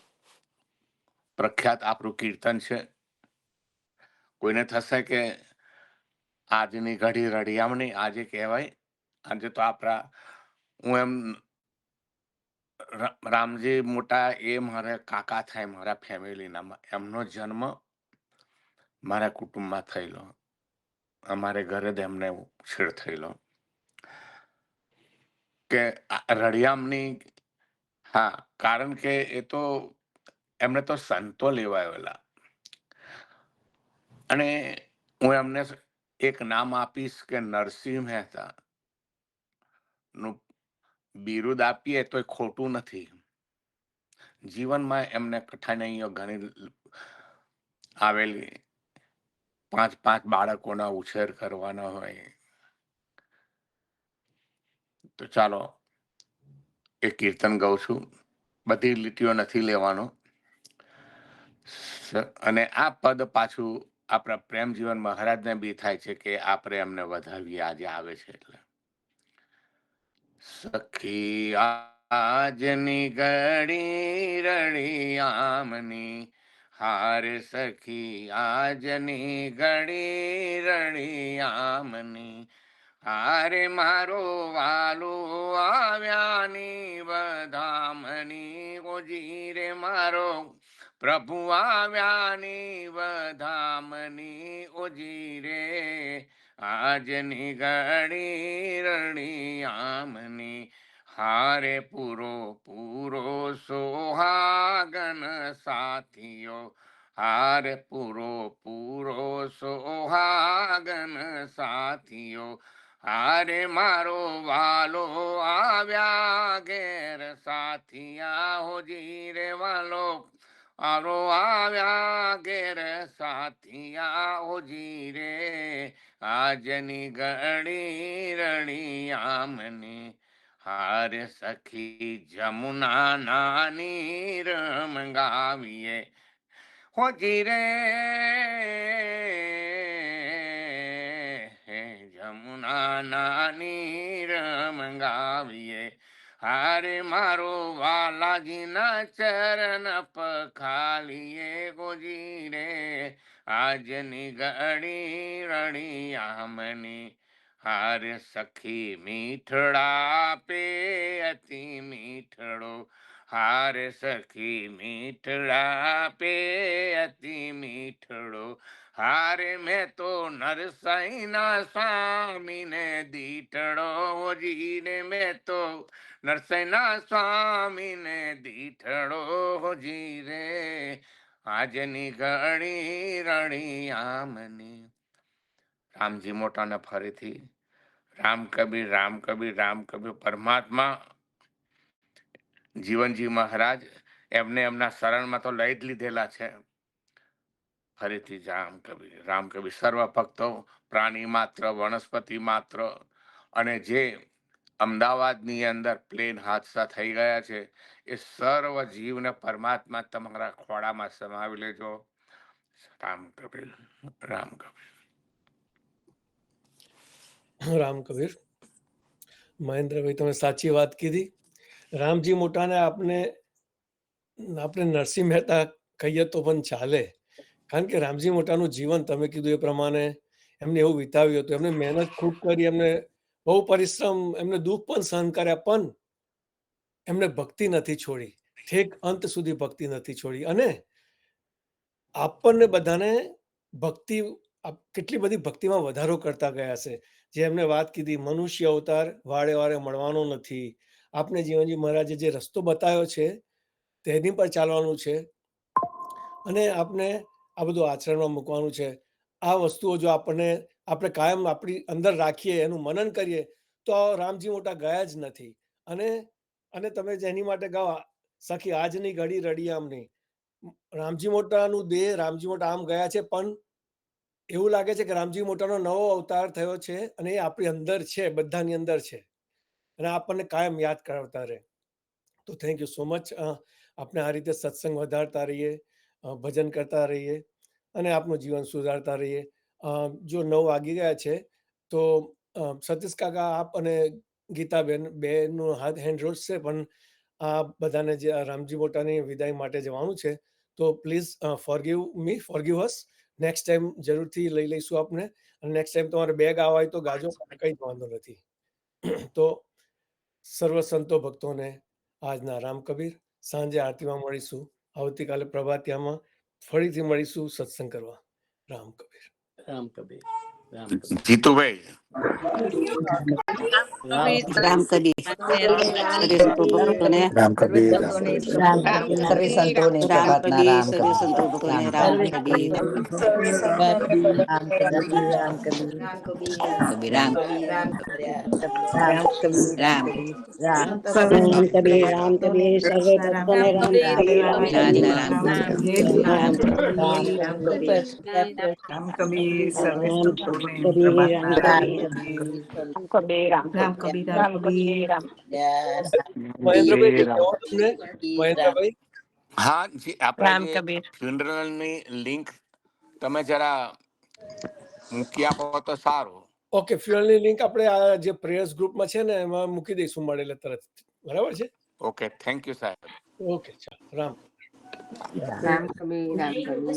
Speaker 8: પ્રખ્યાત આપણું કીર્તન છે. કોઈને થશે કે આજની ઘડી રડિયામણી, આજે કહેવાય, આજે તો આપણા, હું એમ રામજી મોટા એ મારા કાકા થાય, મારા ફેમિલીના. એમનો જન્મ મારા કુટુંબમાં થયેલો, અમારે ઘરે જ એમને છેડ થયેલો કે રડિયામની. હા, કારણ કે એ તો એમને તો સંતો લેવાયેલા. અને હું એમને એક નામ આપીશ કે નરસિંહ મહેતા નું બિરુદ આપીએ તો ખોટું નથી. જીવનમાં એમને કઠિનાઈઓ ઘણી આવેલી. 5 બાળકોના ઉછેર કરવાના હોય. તો ચાલો એ કીર્તન ગાઉં છું. બધી લીટીઓ નથી લેવાનો. અને આ પદ પાછું આપણા પ્રેમ જીવન મહારાજને બી થાય છે કે આપણે એમને વધાવીએ આજે આવે છે એટલે. સખી આજની ઘડી રળિયામની, હાર સખી આજની ઘડી રળિયામની, હારે મારો વાલો આવ્યાની વધામણી, ઓજી રે મારો પ્રભુ આવ્યાની વધામણી, ઓજી રે આજની ઘડી રળિયામની, હારે પૂરો સોહાગન સાથીઓ, હારે પૂરો સોહાગન સાથીઓ, હારે મારો વાલો આવ્યા ઘેર સાથિયા, હોજી રે વાલો આરો આવ્યા ઘેર સાથિયા, હોજી રે આજની ઘડી રળિયામની, હારે સખી જમુના નાની રમગાવીએ, હોજી રે જમુના નાની રમગાવીએ, હારે મારો વાલાજીના ચરણ પખાલીએ, ગોજી રે આજની ઘડી રળિયામની, હારે સખી મીઠડા પે અતિ મીઠડો, હારે સખી મીઠડા પે અતિ મીઠડો, હારે મેં તો નરસૈના સ્વામીને દીઠડો, હોજીને મેં તો નરસૈના સ્વામીને દીઠડો, હોજી રે આજની ઘડી રળિયામની. રામજી મોટાને ફરીથી રામ કબીર રામ કબીર રામ કબીર. પરમાત્મા જીવનજી મહારાજ એમને એમના શરણમાં તો લઈ જ લીધેલા છે. ફરીથી રામ કબીર સર્વ ભક્તો, પ્રાણી માત્ર, વનસ્પતિ માત્ર, અને જે અમદાવાદની અંદર પ્લેન હાદસા થઈ ગયા છે એ સર્વ જીવને પરમાત્મા તમારા ખોળામાં સમાવી લેજો. રામ કબીર, રામ કબીર.
Speaker 6: રામ કબીર. મહેન્દ્રભાઈ, તમે સાચી વાત કીધી. રામજી મોટાને આપણે નરસિંહ મહેતા કહીએ તો પણ ચાલે, કારણ કે રામજી મોટાનું જીવન તમે કીધું એ પ્રમાણે એમને એવું વિતાવ્યું હતું. એમને મહેનત ખૂબ કરી, એમને બહુ પરિશ્રમ, એમને દુઃખ પણ સહન કર્યા, પણ એમને ભક્તિ નથી છોડી, ઠેક અંત સુધી ભક્તિ નથી છોડી. અને આપણને બધાને ભક્તિ, કેટલી બધી ભક્તિમાં વધારો કરતા ગયા છે. જે એમને વાત કીધી, મનુષ્ય અવતાર વારે વારે મળવાનો નથી. આપને જીવનજી મહારાજે જે રસ્તો બતાવ્યો છે તેની પર ચાલવાનું છે, અને આપણે આ બધું આચરણમાં મૂકવાનું છે. આ વસ્તુઓ જો આપણે કાયમ આપણી અંદર રાખીએ, એનું મનન કરીએ, તો રામજી મોટા ગયા જ નથી. અને તમે જેની માટે ગાઓ, સખી આજની ઘડી રડી આમની, રામજી મોટાનું દેહ, રામજી મોટા આમ ગયા છે, પણ એવું લાગે છે કે રામજી મોટાનો નવો અવતાર થયો છે, અને એ આપણી અંદર છે, બધાની અંદર છે, અને આપણને કાયમ યાદ કરાવતા રહે. તો થેન્ક યુ સો મચ. આપણે આ રીતે સત્સંગ વધારતા રહીએ, ભજન કરતા રહીએ, અને આપનું જીવન સુધારતા રહીએ. જો 9 વાગી ગયા છે તો સતીશ કાકા, આપ અને ગીતાબેન બેનું હેન્ડ રોઝ છે, પણ આ બધાને જે રામજી મોટાની વિદાય માટે જવાનું છે, તો please forgive us. Next time જરૂરથી લઈ લઈશું આપને. અને નેક્સ્ટ ટાઈમ તમારે બેગ આવા હોય તો ગાજો, કઈ વાંધો નથી. તો સર્વ સંતો ભક્તોને આજના રામ કબીર. સાંજે આરતીમાં મળીશું, આવતીકાલે પ્રભાતિયામાં ફરીથી મળીશું સત્સંગ કરવા. રામ કબીર.
Speaker 7: રામ કબીર. રામ કબીર.
Speaker 8: જીતુભાઈ,
Speaker 2: રામ કબીર. સર્વે સંતો ભક્તોને
Speaker 1: રામ કબીર, રામ કબીર. સર્વે સંતોને
Speaker 2: રામ
Speaker 1: પ્રભાતના
Speaker 2: કબીર.
Speaker 1: રામ
Speaker 2: સર્વે
Speaker 1: કબીર.
Speaker 2: સંતો ભક્તોને
Speaker 1: રામ
Speaker 2: રામ કબીર. કબીર રામ.
Speaker 1: રામ કબીર, રામ
Speaker 2: રામ.
Speaker 1: કબીર.
Speaker 2: રામ કબીર. રામ કબીર. સર્વે ભક્તોને રામ કબીર. આજના રામ કબીર. રામ
Speaker 1: રામ કબીર, રામ કબીર. સર્વે
Speaker 2: રામ
Speaker 1: સંતોને
Speaker 2: કબીર. રામ
Speaker 1: પ્રભાતના રામ
Speaker 2: કબીર.
Speaker 1: કબીર.
Speaker 2: રામ કબીર. રામ
Speaker 1: રામ કબીર, રામ કબીર.
Speaker 6: મહેન્દ્રભાઈ, કઈ કહેવું તમને? મહેન્દ્રભાઈ,
Speaker 8: હા જી, આપણે જે ફ્યુનરલની લિંક તમે જરા મૂકી આપો તો સારું.
Speaker 6: ઓકે, ફ્યુઅલની લિંક આપણે આ જે પ્રેયર્સ ગ્રુપમાં છે ને એમાં મૂકી દઈશું, મળેલે તરત. બરાબર છે?
Speaker 8: ઓકે, થેન્ક યુ સાહેબ.
Speaker 6: ઓકે, ચાલો. રામ.
Speaker 1: રામ કબીર, રામ કબીર.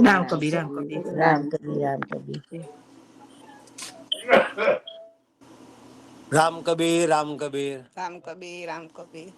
Speaker 1: રામ કબીર, રામ કબીર.
Speaker 9: રામ કબીર, રામ કબીર.
Speaker 2: રામ કબીર. રામ કબીર.